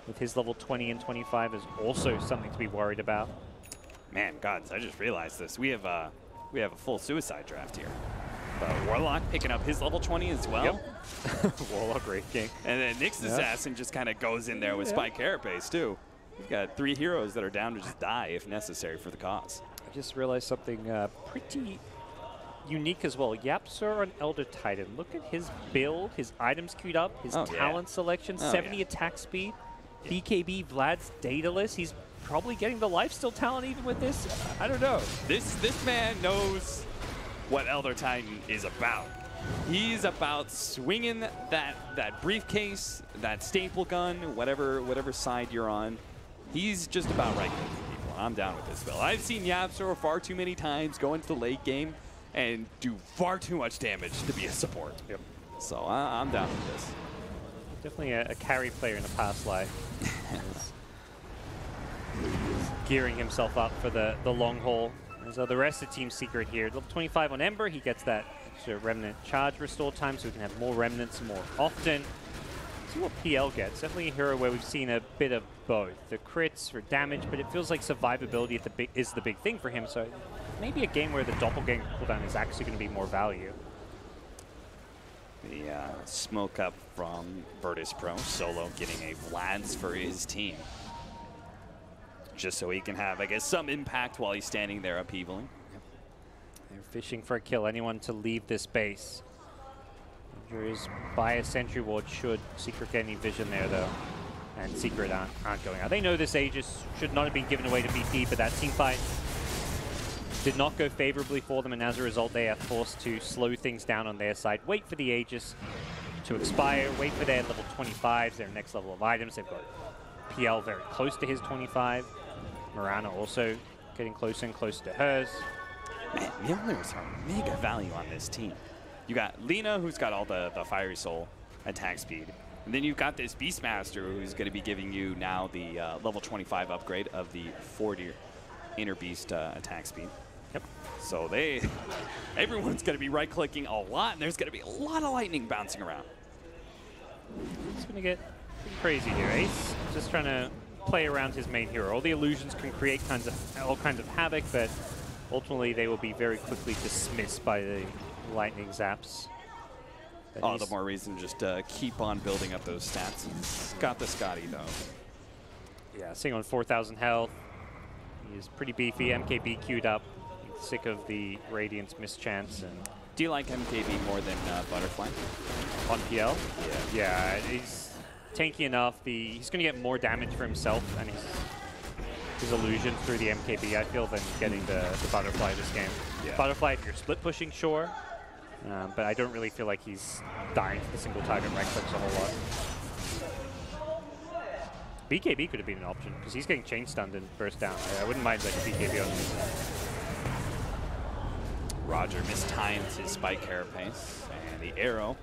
with his level 20 and 25 is also something to be worried about. Man, gods, I just realized this. We have a full suicide draft here. Warlock picking up his level 20 as well. Yep. Warlock Wraith King. And then Nyx Assassin just kind of goes in there with Spike Carapace too. We've got 3 heroes that are down to just die if necessary for the cause. I just realized something pretty unique as well. YapzOr on Elder Titan. Look at his build, his items queued up, his talent selection, 70 attack speed. BKB, Vlad's dataless. He's probably getting the lifesteal talent even with this. I don't know. This man knows what Elder Titan is about. He's about swinging that briefcase, that staple gun, whatever side you're on. He's just about right. I'm down with this build. I've seen YapzOr far too many times go into the late game and do far too much damage to be a support. Yep. So I'm down with this. Definitely a carry player in a past life. Gearing himself up for the long haul. So the rest of Team Secret here. Level 25 on Ember. He gets that extra remnant charge restore time so we can have more remnants more often. See what PL gets. Definitely a hero where we've seen a bit of both. The crits for damage, but it feels like survivability is the big thing for him. So maybe a game where the doppelganger cooldown is actually going to be more value. The smoke up from Virtus.pro. Solo getting a Vlad's for his team. Just so he can have, I guess, some impact while he's standing there upheavaling. They're fishing for a kill. Anyone to leave this base. There is by a Sentry Ward should Secret get any vision there, though. And Secret aren't going out. They know this Aegis should not have been given away to VP, but that team fight did not go favorably for them, and as a result, they are forced to slow things down on their side. Wait for the Aegis to expire, wait for their level 25s, their next level of items. They've got PL very close to his 25. Mirana also getting closer and closer to hers. Man, Mjolnirs are mega value on this team. You got Lina, who's got all the Fiery Soul attack speed. And then you've got this Beastmaster, who's going to be giving you now the level 25 upgrade of the 40 Inner Beast attack speed. Yep. So everyone's going to be right-clicking a lot, and there's going to be a lot of lightning bouncing around. It's going to get pretty crazy here. Ace just trying to play around his main hero. All the illusions can create all kinds of havoc, but ultimately they will be very quickly dismissed by the lightning zaps. The more reason to just keep on building up those stats. He's got the Scotty, though. Yeah, sitting on 4,000 health. He is pretty beefy. MKB queued up. He's sick of the Radiance mischance. And do you like MKB more than Butterfly? On PL? Yeah. Yeah, he's tanky enough. He's going to get more damage for himself and his illusion through the MKB, I feel, than getting the Butterfly this game. Yeah. Butterfly, if you're split pushing, sure. But I don't really feel like he's dying to the single target right clicks a whole lot. BKB could have been an option because he's getting chain stunned and burst down. I wouldn't mind like a BKB on him. Roger mistimes his spike carapace, and the arrow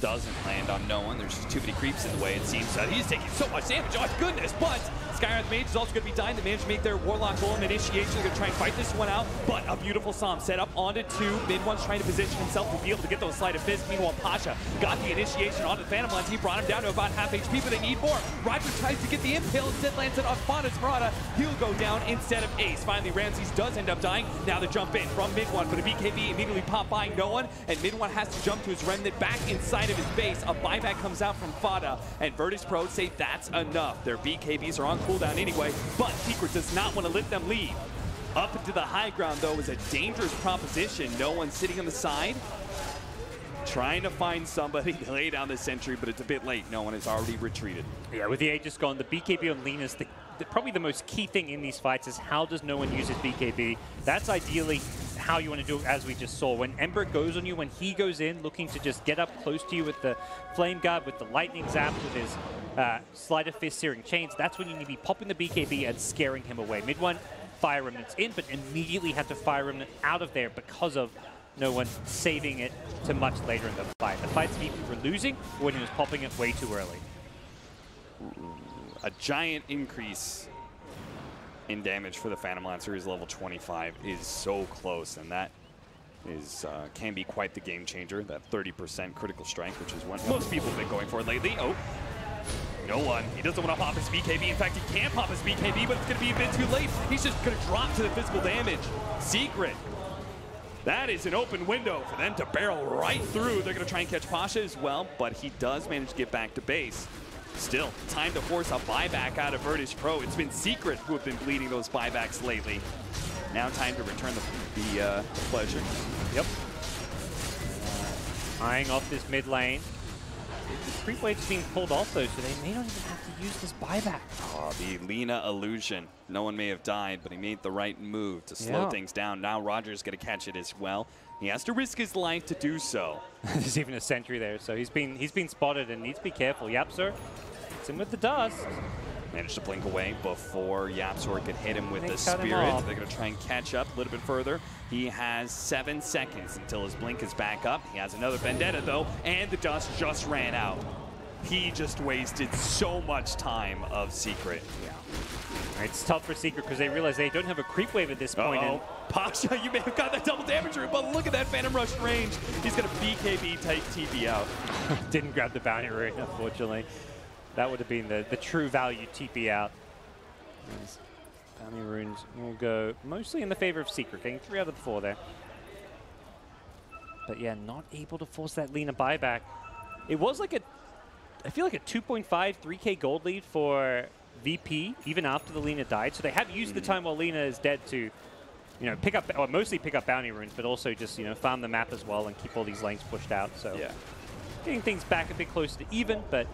doesn't land on no one. There's just too many creeps in the way, it seems. He's taking so much damage, oh goodness, but Skywrath Mage is also going to be dying. They managed to make their Warlock Golem initiation. They're going to try and fight this one out, but a beautiful Psalm set up onto two. Mid one's trying to position himself to be able to get those sleight of fist. Meanwhile, Pasha got the initiation onto the Phantom Lance. He brought him down to about half HP, but they need more. Roger tries to get the impale, instead lands it on Fana's Murata. He'll go down instead of Ace. Finally, Ramses does end up dying. Now the jump in from mid one, but a BKB immediately popped by no one, and mid one has to jump to his remnant back inside of his base. A buyback comes out from Fada, and Virtus.pro say that's enough. Their BKBs are on cooldown anyway, but Secret does not want to let them leave. Up into the high ground, though, is a dangerous proposition. No one sitting on the side, trying to find somebody to lay down the sentry, but it's a bit late. No one has already retreated. Yeah, with the Aegis gone, the BKB on Lina's probably the most key thing in these fights is how does no one use his BKB. That's ideally how you want to do it, as we just saw. When Ember goes on you, when he goes in looking to just get up close to you with the Flame Guard, with the Lightning Zap, with his Sleight of Fist Searing Chains, that's when you need to be popping the BKB and scaring him away. Mid one, Fire Remnant's in, but immediately have to Fire Remnant out of there because of no one saving it to much later in the fight. The fight's deep for losing when he was popping it way too early. A giant increase in damage for the Phantom Lancer. His level 25 is so close, and that is can be quite the game changer. That 30% critical strength, which is what most people have been going for lately. Oh, no one. He doesn't want to pop his BKB. In fact, he can pop his BKB, but it's going to be a bit too late. He's just going to drop to the physical damage. Secret. That is an open window for them to barrel right through. They're going to try and catch Pasha as well, but he does manage to get back to base. Still, time to force a buyback out of Virtus.pro. It's been Secret who have been bleeding those buybacks lately. Now time to return the pleasure. Yep. Eyeing off this mid lane. The creep wave's being pulled off though, so they may not even have to use this buyback. Oh, the Lina illusion. No one may have died, but he made the right move to slow things down. Now Roger's going to catch it as well. He has to risk his life to do so. There's even a sentry there, so he's been spotted and needs to be careful. Yapsor, it's in with the dust. Managed to blink away before Yapsor could hit him with the Spirit. They're going to try and catch up a little bit further. He has 7 seconds until his blink is back up. He has another Vendetta, though, and the dust just ran out. He just wasted so much time of Secret. Yeah. It's tough for Secret because they realize they don't have a creep wave at this point. Pasha, you may have got that double damage route, but look at that Phantom Rush range. He's going to BKB type TP out. Didn't grab the bounty rune, unfortunately. That would have been the true value TP out. These bounty runes will go mostly in the favor of Secret, getting 3 out of the 4 there. But yeah, not able to force that Lina buyback. It was like I feel like a 2.5, 3K gold lead for VP, even after the Lina died. So they have used the time while Lina is dead to, pick up, or mostly pick up bounty runes, but also just, farm the map as well and keep all these lanes pushed out. So yeah, getting things back a bit closer to even, but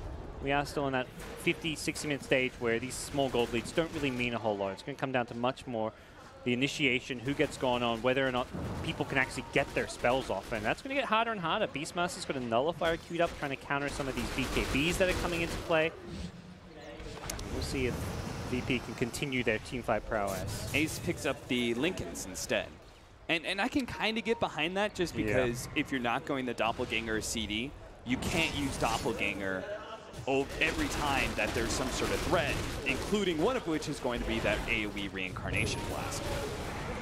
we are still in that 50, 60-minute stage where these small gold leads don't really mean a whole lot. It's going to come down to much more the initiation, who gets going on, whether or not people can actually get their spells off. And that's going to get harder and harder. Beastmaster's got a Nullifier queued up, trying to counter some of these BKBs that are coming into play. We'll see if VP can continue their teamfight prowess. Ace picks up the Lincolns instead. And I can kind of get behind that just because if you're not going the Doppelganger CD, you can't use Doppelganger every time that there's some sort of threat, including one of which is going to be that AoE reincarnation blast.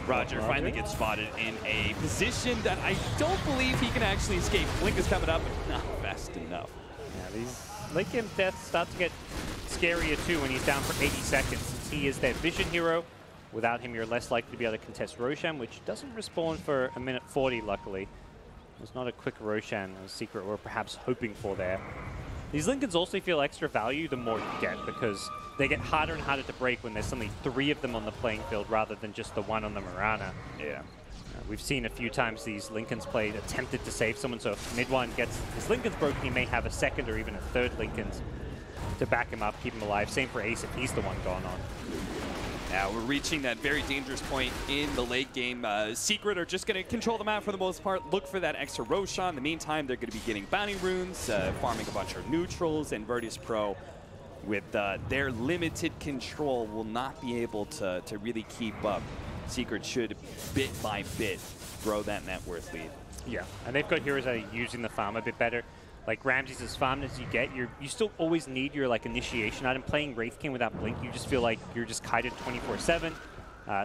Roger finally gets spotted in a position that I don't believe he can actually escape. Blink is coming up, but not fast enough. Yeah, these late game deaths start to get scarier too when he's down for 80 seconds, since he is their vision hero. Without him, you're less likely to be able to contest Roshan, which doesn't respawn for a minute 40, luckily. It's not a quick Roshan, a secret we're perhaps hoping for there. These Lincolns also feel extra value the more you get, because they get harder and harder to break when there's suddenly 3 of them on the playing field rather than just the one on the Mirana. Yeah. We've seen a few times these Lincolns played attempted to save someone, so if mid one gets his Lincolns broken, he may have a second or even a third Lincolns to back him up, keep him alive. Same for Ace if he's the one going on. Now we're reaching that very dangerous point in the late game. Secret are just going to control the map for the most part, look for that extra Roshan. In the meantime, they're going to be getting bounty runes, farming a bunch of neutrals, and Virtus.pro, with their limited control, will not be able to really keep up. Secret should, bit by bit, grow that net worth lead. Yeah, and they've got heroes that are using the farm a bit better. Like Ramsey's as farmed as you get, you still always need your initiation item. Playing Wraith King without Blink, you just feel like you're just kited 24/7.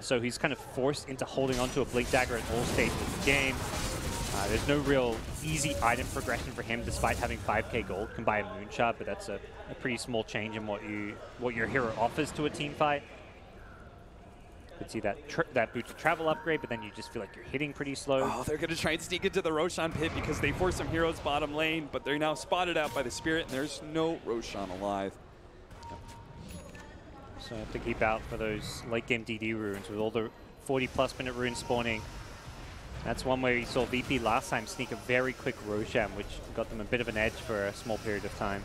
So he's kind of forced into holding onto a Blink Dagger at all stages of the game. There's no real easy item progression for him, despite having 5k gold. Can buy a Moonshot, but that's a pretty small change in what your hero offers to a team fight. You could see that boot to travel upgrade, but then you just feel like you're hitting pretty slow. Oh, they're going to try and sneak into the Roshan pit because they force some heroes bottom lane, but they're now spotted out by the Spirit, and there's no Roshan alive. So have to keep out for those late game DD runes with all the 40+ minute runes spawning. That's one where you saw VP last time sneak a very quick Roshan, which got them a bit of an edge for a small period of time.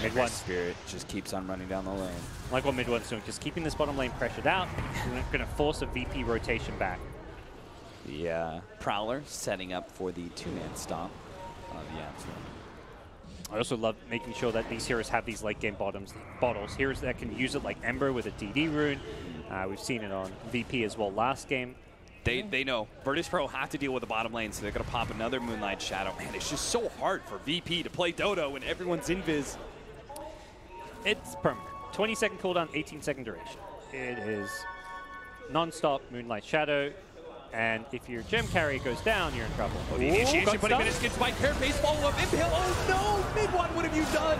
Mid one Spirit just keeps on running down the lane. Like what mid one's doing, just keeping this bottom lane pressured out. We're going to force a VP rotation back. The Prowler setting up for the 2-man stomp of the Absolute. I also love making sure that these heroes have these late game bottles. Heroes that can use it like Ember with a DD rune. We've seen it on VP as well last game. They know Virtus.pro have to deal with the bottom lane, so they're going to pop another Moonlight Shadow. Man, it's just so hard for VP to play Dota when everyone's invis. It's permanent. 20-second cooldown, 18-second duration. It is non-stop Moonlight Shadow, and if your gem carry goes down, you're in trouble. Oh, the initiation, but minutes gets by Carapace, follow-up impale. Oh no! Mid one, what have you done?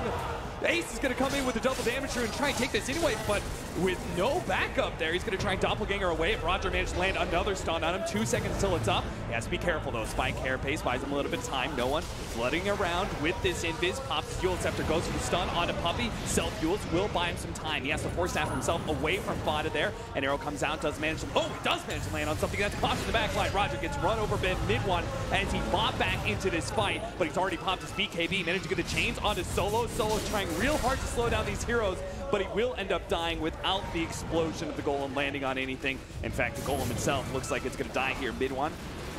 Ace is going to come in with a double damage and try and take this anyway, but with no backup there, he's going to try and doppelganger away. If Roger managed to land another stun on him, 2 seconds till it's up. He has to be careful though. Spike Carapace buys him a little bit of time. No one flooding around with this invis. Pops Fuel Scepter, goes for the stun onto Puppey. Self-fuels will buy him some time. He has to force snap himself away from Fodda there. An arrow comes out, does manage to, he does manage to land on something that's popped in the back line. Roger gets run over mid one as he bopped back into this fight, but he's already popped his BKB. Managed to get the chains onto Solo. Solo's trying real hard to slow down these heroes, but he will end up dying without the explosion of the Golem landing on anything. In fact, the Golem itself looks like it's going to die here mid one.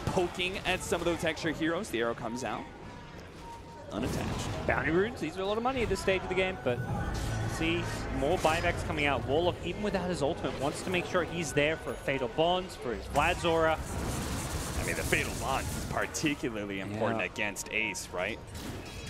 Poking at some of those extra heroes. The arrow comes out. Unattached. Bounty runes, these are a lot of money at this stage of the game, but see more buybacks coming out. Warlock, even without his ultimate, wants to make sure he's there for Fatal Bonds, for his Vlad's Aura. I mean, the Fatal Bond is particularly important against Ace, right?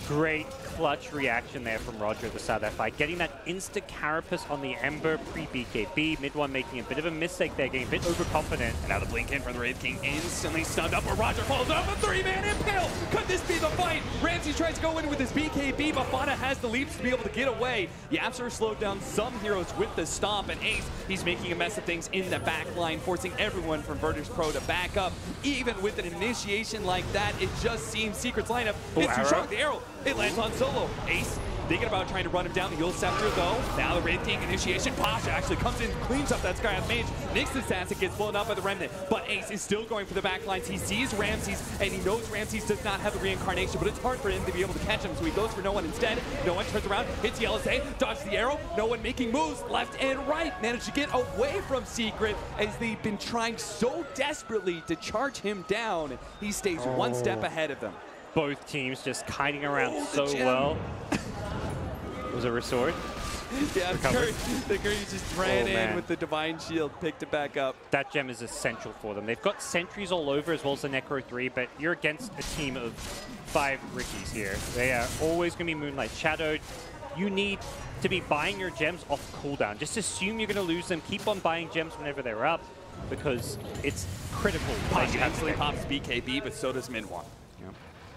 Great clutch reaction there from Roger at the start of that fight. Getting that insta-carapace on the Ember pre-BKB. Mid one making a bit of a mistake there, getting a bit overconfident. And now the blink in from the Wraith King instantly stunned up, where Roger falls off a 3-man impale. Could this be the fight? Ramsey tries to go in with his BKB, but Fodda has the leaps to be able to get away. The Absol slowed down some heroes with the stomp, and Ace, he's making a mess of things in the back line, forcing everyone from Virtus.pro to back up. Even with an initiation like that, it just seems Secret's lineup is too strong. The arrow, it lands on Solo. Ace thinking about trying to run him down. The Heal Scepter though. Now the Wraith King initiation. Pasha actually comes in, cleans up that Skyhath Mage. Nicks assassin, gets blown up by the Remnant. But Ace is still going for the back lines. He sees Ramses, and he knows Ramses does not have the reincarnation, but it's hard for him to be able to catch him, so he goes for No One instead. No One turns around, hits the LSA, dodges the arrow. No One making moves left and right. Managed to get away from Secret as they've been trying so desperately to charge him down. He stays one step ahead of them. Both teams just kiting around so well. Was it restored? Yeah, the Curry just ran in with the Divine Shield, picked it back up. That gem is essential for them. They've got sentries all over as well as the Necro 3, but you're against a team of 5 Rickies here. They are always going to be Moonlight Shadowed. You need to be buying your gems off cooldown. Just assume you're going to lose them. Keep on buying gems whenever they're up, because it's critical. Pasha instantly pops BKB, but so does Minwan. Yeah.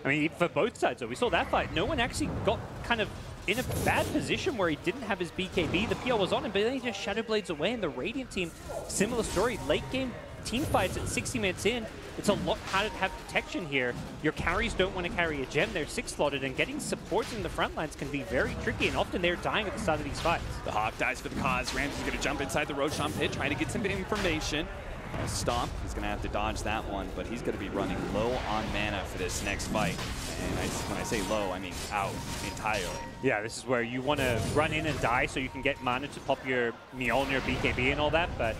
I mean, for both sides, though, we saw that fight. No one actually got kind of in a bad position where he didn't have his BKB. The PL was on him, but then he just Shadow Blades away. And the Radiant team, similar story. Late game team fights at 60 minutes in, it's a lot harder to have protection here. Your carries don't want to carry a gem. They're 6-slotted, and getting supports in the front lines can be very tricky, and often they're dying at the start of these fights. The Hawk dies for the cause. Ramsey's going to jump inside the Roshan pit, trying to get some information. Stomp, he's going to have to dodge that one, but he's going to be running low on mana for this next fight. And when I say low, I mean out entirely. Yeah, this is where you want to run in and die so you can get mana to pop your Mjolnir, BKB and all that, but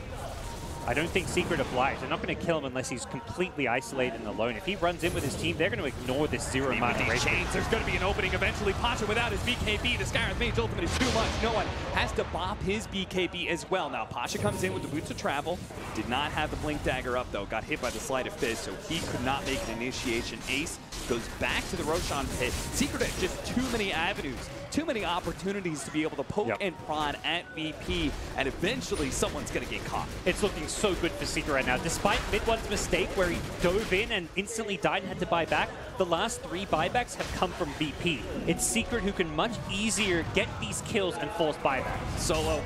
I don't think Secret obliged. They're not going to kill him unless he's completely isolated and alone. If he runs in with his team, they're going to ignore this 0 mana race. There's going to be an opening eventually. Pasha without his BKB. The Skyrim Mage ultimate is too much. No one has to bop his BKB as well. Now, Pasha comes in with the Boots of Travel. Did not have the Blink Dagger up, though. Got hit by the Sleight of Fist, so he could not make an initiation. Ace goes back to the Roshan pit. Secret has just too many avenues, too many opportunities to be able to poke and prod at VP, and eventually someone's going to get caught. It's looking so good for Secret right now. Despite Mid-One's mistake where he dove in and instantly died and had to buy back, the last 3 buybacks have come from VP. It's Secret who can much easier get these kills and force buybacks. Solo,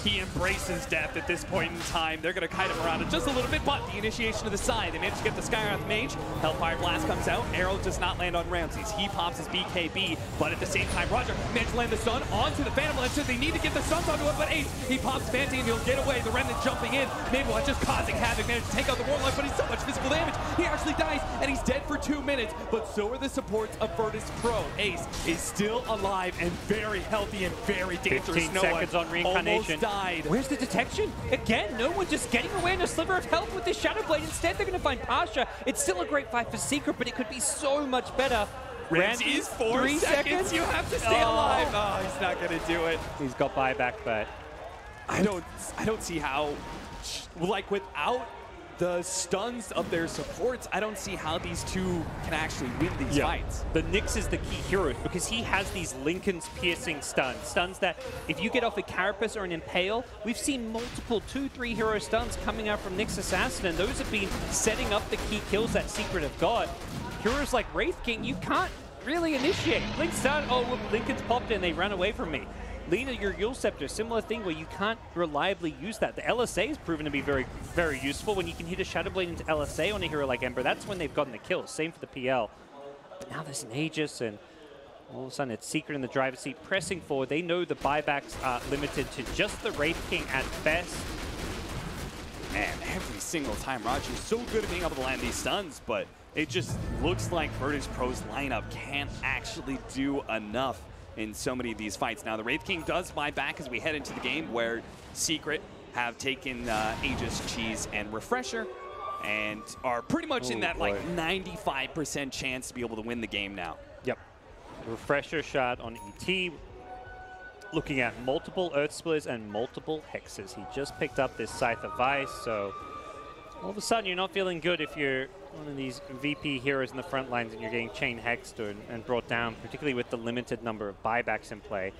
he embraces death at this point in time. They're going to kite him around it just a little bit, but the initiation to the side. They manage to get the Skywrath Mage. Hellfire Blast comes out. Arrow does not land on Ramses. He pops his BKB, but at the same time, Roger managed to land the stun onto the Phantom Lancer. They need to get the stuns onto it, but Ace, he pops Fanti and he'll get away. The Remnant jumping in. Mabel just causing havoc. Managed to take out the Warlock, but he's so much physical damage. He actually dies, and he's dead for 2 minutes, but so are the supports of Virtus.pro. Ace is still alive and very healthy and very dangerous. 15 seconds on reincarnation. Almost died. Where's the detection? Again, no one just getting away in a sliver of health with this Shadow Blade. Instead, they're going to find Pasha. It's still a great fight for Secret, but it could be so much better. Ramses, 4 seconds. You have to stay alive. Oh, he's not going to do it. He's got buyback, but I don't see how, like, without the stuns of their supports, I don't see how these two can actually win these fights. The Nyx is the key hero because he has these Lincoln's piercing stuns. Stuns that if you get off a Carapace or an Impale, we've seen multiple 2-3 hero stuns coming out from Nyx Assassin, and those have been setting up the key kills that Secret have got. Heroes like Wraith King, you can't really initiate. Blink stun, oh, look, Lincoln's popped in, they ran away from me. Lina, your Yule Scepter, similar thing where you can't reliably use that. The LSA has proven to be very, very useful. When you can hit a Shadow Blade into LSA on a hero like Ember, that's when they've gotten the kills. Same for the PL. But now there's an Aegis, and all of a sudden it's Secret in the driver's seat pressing forward. They know the buybacks are limited to just the Wraith King at best. Man, every single time Roger's so good at being able to land these stuns, but it just looks like Virtus.pro's lineup can't actually do enough in so many of these fights. Now, the Wraith King does buy back as we head into the game where Secret have taken Aegis, Cheese, and Refresher and are pretty much in that, like, 95% chance to be able to win the game now. Yep. Refresher shot on ET. Looking at multiple Earth Splitters and multiple Hexes. He just picked up this Scythe of Ice, so all of a sudden you're not feeling good if you're one of these VP heroes in the front lines and you're getting chain hexed and brought down, particularly with the limited number of buybacks in play.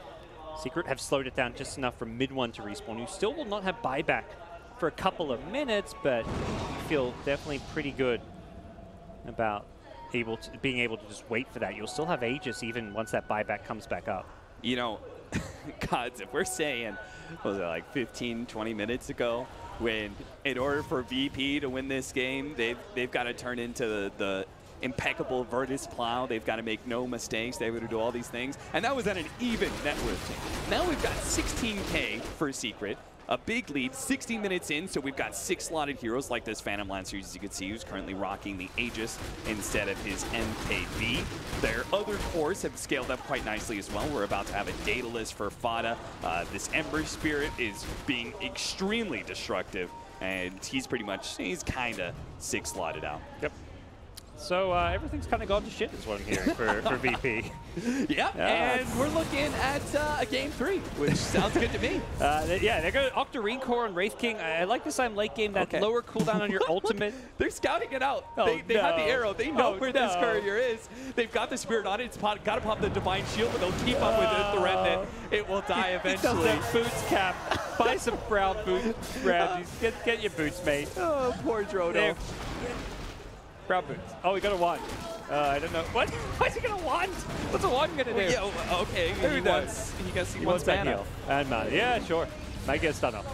Secret have slowed it down just enough for mid-1 to respawn. You still will not have buyback for a couple of minutes, but you feel definitely pretty good about being able to just wait for that. You'll still have Aegis even once that buyback comes back up. You know, gods, if we're saying, what was it, like 15, 20 minutes ago, when in order for VP to win this game, they've got to turn into the impeccable Virtus plow. They've got to make no mistakes. They've got to do all these things. And that was at an even net worth team. Now we've got 16K for Secret, a big lead, 60 minutes in, so we've got 6 slotted heroes like this Phantom Lancer, as you can see, who's currently rocking the Aegis instead of his MKB. Their other cores have scaled up quite nicely as well. We're about to have a Daedalus for Fada. This Ember Spirit is being extremely destructive, and he's kind of 6 slotted out. Yep. So everything's kind of gone to shit is what I'm hearing for VP. Yep, and we're looking at a game 3, which sounds good to me. Yeah, they're going to Octarine Core on Wraith King. I like this time late game, that lower cooldown on your ultimate. They're scouting it out. Oh, they have the arrow. They know where this courier is. They've got the spirit on it. It's got to pop the Divine Shield, but they'll keep up with it. The Remnant, it will die eventually. That boots cap. Buy some brown boots, Ramses. Get your boots, mate. Oh, poor Drodo. Brown boots. Oh, we got a wand. I don't know. What? Why is he going to wand? What's a wand going to do? Yeah, okay. He wants that mana. Heal. And mana. Yeah, sure. Might get stun off.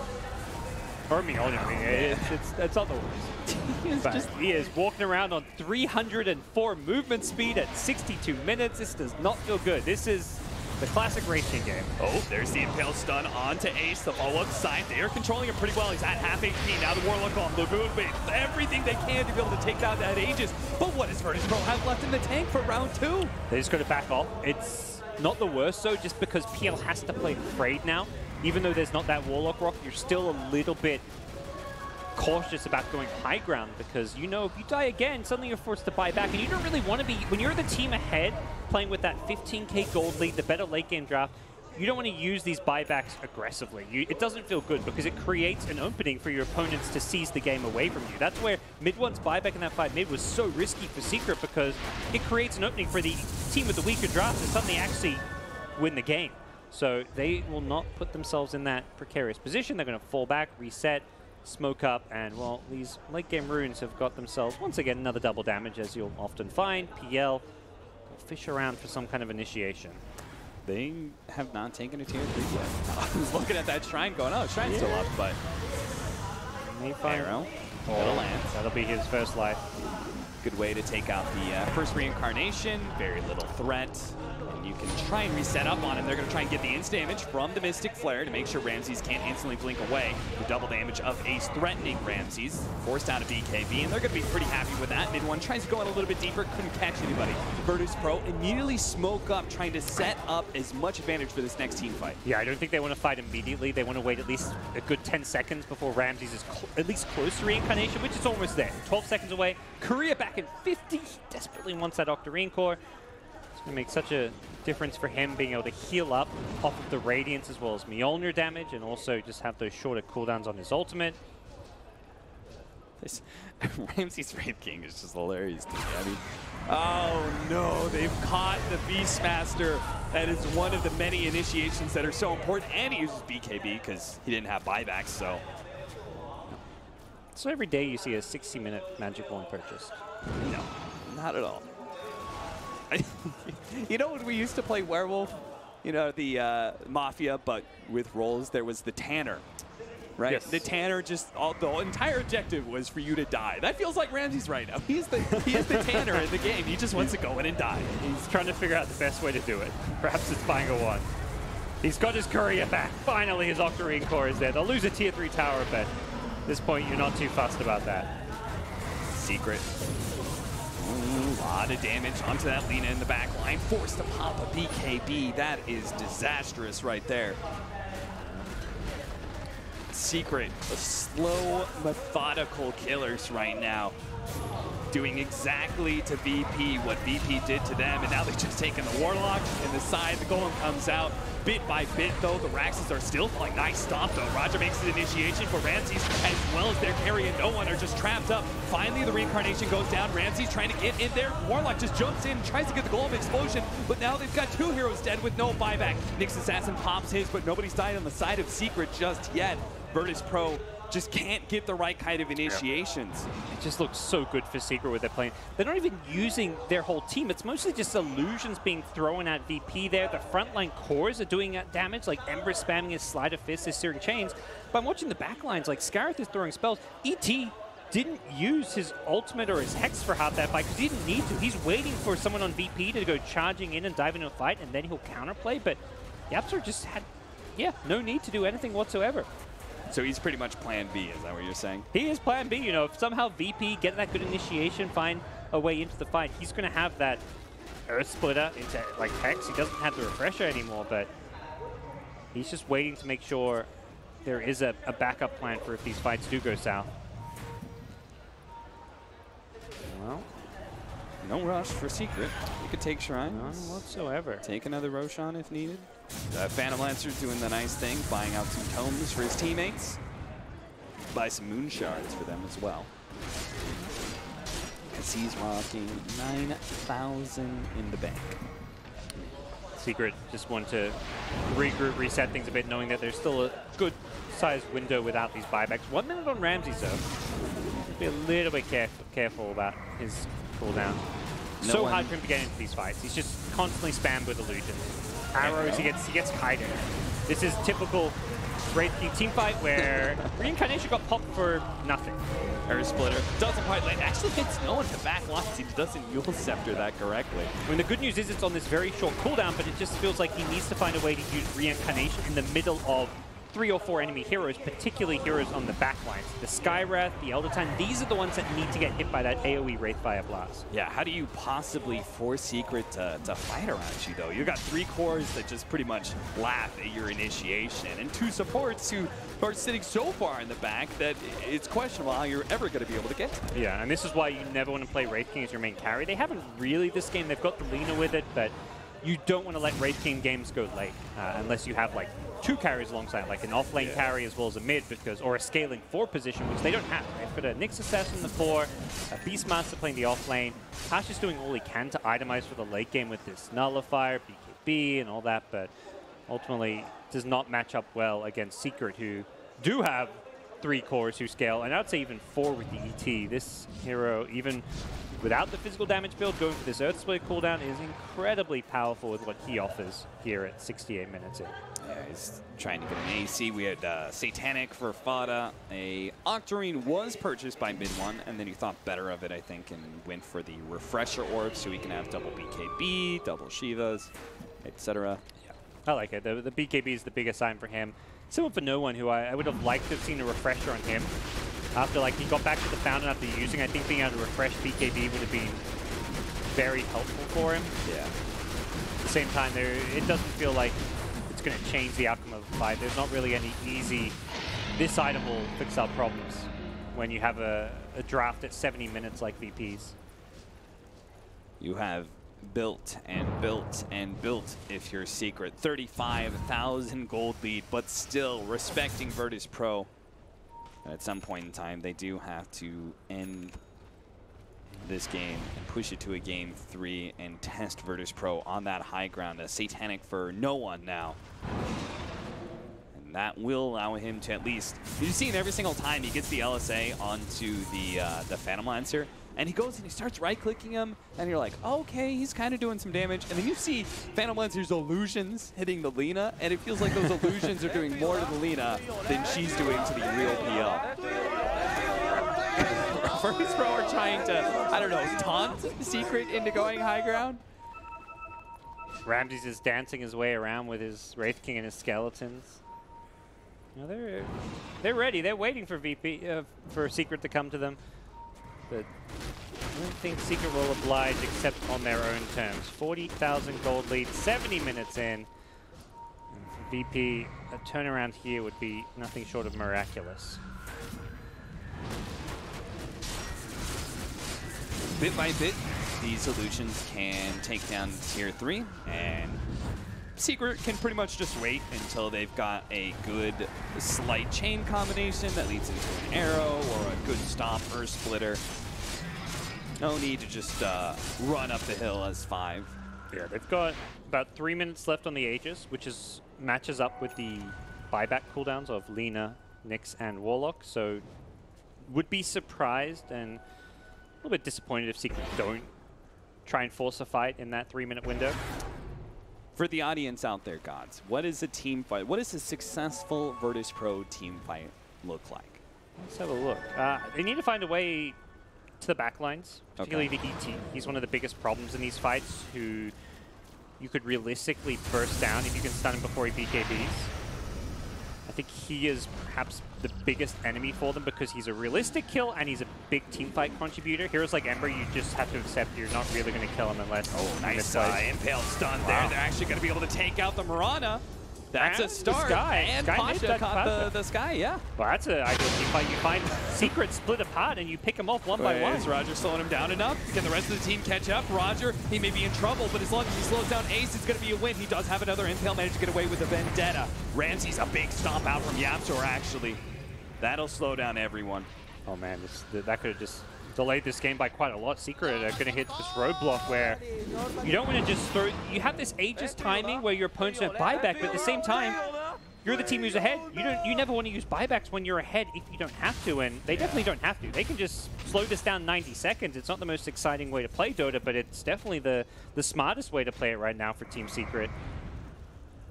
Or me, I mean, it's not the worst. He is walking around on 304 movement speed at 62 minutes. This does not feel good. This is the classic racing game. Oh, there's the Impale stun onto Ace. The follow-up side. They are controlling him pretty well. He's at half HP. Now the Warlock on Lagoon with everything they can to be able to take down that Aegis. But what does Virtus.pro have left in the tank for round 2? They just got to back off. It's not the worst, though, just because PL has to play Afraid now. Even though there's not that Warlock rock, you're still a little bit cautious about going high ground because you know if you die again, suddenly you're forced to buy back, and you don't really want to be, when you're the team ahead playing with that 15k gold lead, the better late game draft, you don't want to use these buybacks aggressively. It doesn't feel good because it creates an opening for your opponents to seize the game away from you. That's where mid one's buyback in that fight mid was so risky for Secret, because it creates an opening for the team with the weaker draft to suddenly actually win the game. So they will not put themselves in that precarious position. They're going to fall back, reset, smoke up, and well, these late game runes have got themselves once again another double damage, as you'll often find. PL will fish around for some kind of initiation. They have not taken a tier 3 yet. I was looking at that shrine going, oh, shrine's still up, but arrow, that'll land. That'll be his first life. Good way to take out the first reincarnation. Very little threat. And you can try and reset up on him. They're going to try and get the insta damage from the Mystic Flare to make sure Ramses can't instantly blink away. The double damage of Ace threatening Ramses. Forced out of BKB, and they're going to be pretty happy with that. Mid one tries to go in a little bit deeper, couldn't catch anybody. Virtus.pro immediately smoke up, trying to set up as much advantage for this next team fight. Yeah, I don't think they want to fight immediately. They want to wait at least a good 10 seconds before Ramses is at least close to reincarnation, which is almost there. 12 seconds away. Korea back in 50. He desperately wants that Octarine Core. It's going to make such a difference for him being able to heal up off of the Radiance as well as Mjolnir damage, and also just have those shorter cooldowns on his ultimate. This Ramses Wraith King is just hilarious to me. I mean, oh no, they've caught the Beastmaster. That is one of the many initiations that are so important, and he uses BKB because he didn't have buybacks, so. So every day you see a 60-minute Magic Wand purchase. No, not at all. You know when we used to play Werewolf, you know, the Mafia, but with roles, there was the Tanner, right? Yes. The Tanner the entire objective was for you to die. That feels like Ramses right now. He is the Tanner in the game. He just wants to go in and die. He's trying to figure out the best way to do it. Perhaps it's buying a wand. He's got his courier back. Finally, his Octarine Core is there. They'll lose a tier 3 tower, but at this point, you're not too fussed about that. Secret. Ooh, a lot of damage onto that Lina in the back line. Forced to pop a BKB. That is disastrous right there. Secret, the slow, methodical killers right now. Doing exactly to VP what VP did to them, and now they've just taken the Warlock and the side. The Golem comes out bit by bit, though. The Raxes are still falling. Nice stop, though. Roger makes the initiation for Ramses, as well as their carry, and no one are just trapped up. Finally, the reincarnation goes down. Ramses trying to get in there. Warlock just jumps in and tries to get the Golem explosion, but now they've got 2 heroes dead with no buyback. Nyx Assassin pops his, but nobody's died on the side of Secret just yet. Virtus.pro just can't get the right kind of initiations. It just looks so good for Secret with their playing. They're not even using their whole team. It's mostly just illusions being thrown at VP there. The frontline cores are doing that damage, like Ember spamming his Sleight of Fist, his Searing Chains. But I'm watching the backlines, like Scarith is throwing spells. ET didn't use his ultimate or his Hex for half that fight because he didn't need to. He's waiting for someone on VP to go charging in and dive into a fight, and then he'll counterplay. But Yapster just had, no need to do anything whatsoever. So he's pretty much plan B, is that what you're saying? He is plan B, you know, if somehow VP get that good initiation, find a way into the fight, he's going to have that Earth Splitter into, like, Hex. He doesn't have the Refresher anymore, but he's just waiting to make sure there is a backup plan for if these fights do go south. Well, No rush for Secret. You could take Shrine. None whatsoever. Take another Roshan if needed. Phantom Lancer's doing the nice thing, buying out some tomes for his teammates. Buy some moon shards for them as well. Because he's rocking 9,000 in the bank. Secret just want to regroup, reset things a bit, knowing that there's still a good sized window without these buybacks. 1 minute on Ramses though. Be a little bit careful about his cooldown. So hard for him to get into these fights. He's just constantly spammed with illusion. Arrows, he gets hiding. This is typical Wraith King team fight where Reincarnation got popped for nothing. Air Splitter doesn't quite land. Actually gets no one to back lines. He doesn't Yule Scepter that correctly. I mean, the good news is it's on this very short cooldown, but it just feels like he needs to find a way to use Reincarnation in the middle of 3 or 4 enemy heroes, particularly heroes on the back lines. The Skywrath, the Elder Titan, these are the ones that need to get hit by that AoE Wraithfire Blast. Yeah, how do you possibly force Secret to fight around you, though? You got 3 cores that just pretty much laugh at your initiation, and 2 supports who are sitting so far in the back that it's questionable how you're ever going to be able to get to them. Yeah, and this is why you never want to play Wraith King as your main carry. They haven't really this game. They've got the Lina with it, but you don't want to let Wraith King games go late unless you have like 2 carries alongside, like an off-lane carry as well as a mid, or a scaling 4 position, which they don't have. They've got a Nyx Assassin in the 4, a Beastmaster playing the off-lane. Hash is doing all he can to itemize for the late game with this Nullifier, BKB, and all that, but ultimately does not match up well against Secret, who do have 3 cores who scale, and I'd say even 4 with the ET. This hero, even without the physical damage build, going for this Earth Split cooldown is incredibly powerful with what he offers here at 68 minutes in. Yeah, he's trying to get an AC. We had Satanic for Fada. A Octarine was purchased by mid-1, and then he thought better of it, I think, and went for the Refresher Orb so he can have double BKB, double Shivas, etc. Yeah, I like it. The BKB is the biggest sign for him. Similar for No One, who I would have liked to have seen a Refresher on him. After he got back to the Fountain after using, I think being able to refresh BKB would have been very helpful for him. Yeah. At the same time, it doesn't feel like it's going to change the outcome of the fight. There's not really any easy, this item will fix our problems when you have a draft at 70 minutes like VP's. You have built and built and built if you're Secret. 35,000 gold lead, but still respecting Virtus.pro. At some point in time, they do have to end this game and push it to a game 3 and test Virtus.pro on that high ground. A Satanic for No One now. And that will allow him to at least... You've seen every single time he gets the LSA onto the Phantom Lancer, and he goes and he starts right-clicking him, and you're like, oh, okay, he's kind of doing some damage. And then you see Phantom Lancer's illusions hitting the Lina, and it feels like those illusions are doing more to the Lina than she's doing to the real PL. Virtus.pro are trying to, I don't know, taunt Secret into going high ground. Ramses is dancing his way around with his Wraith King and his skeletons. You know, they're ready. They're waiting for for Secret to come to them. But I don't think Secret will oblige except on their own terms. 40,000 gold lead, 70 minutes in. And for VP, a turnaround here would be nothing short of miraculous. Bit by bit, these solutions can take down tier 3, and Secret can pretty much just wait until they've got a good slight chain combination that leads into an arrow or a good stop or splitter. No need to just run up the hill as 5. Yeah, they've got about 3 minutes left on the Aegis, which matches up with the buyback cooldowns of Lina, Nyx, and Warlock. So would be surprised and a little bit disappointed if Secret don't try and force a fight in that 3-minute window. For the audience out there, Gods, what is a team fight? What does a successful Virtus.pro team fight look like? Let's have a look. They need to find a way to the backlines, particularly the ET. He's one of the biggest problems in these fights, who you could realistically burst down if you can stun him before he BKBs. I think he is perhaps the biggest enemy for them because he's a realistic kill and he's a big teamfight contributor. Heroes like Ember, you just have to accept you're not really going to kill him unless... Oh, nice impale stun there. They're actually going to be able to take out the Mirana. That's a start. And Pasha caught the Sky, yeah. Well, that's an ideal team fight. You find Secret split apart and you pick them off one by one. Is Roger slowing him down enough? Can the rest of the team catch up? Roger, he may be in trouble, but as long as he slows down Ace, it's going to be a win. He does have another impale, managed to get away with the Vendetta. Ramsey's a big stomp out from Yapzor, actually. That'll slow down everyone. Oh man, that could have just delayed this game by quite a lot. Secret are going to hit this roadblock where you don't want to just throw. You have this Aegis timing where your opponents don't buyback, but at the same time, you're the team who's ahead. You never want to use buybacks when you're ahead if you don't have to, and they definitely don't have to. They can just slow this down 90 seconds. It's not the most exciting way to play Dota, but it's definitely the smartest way to play it right now for Team Secret.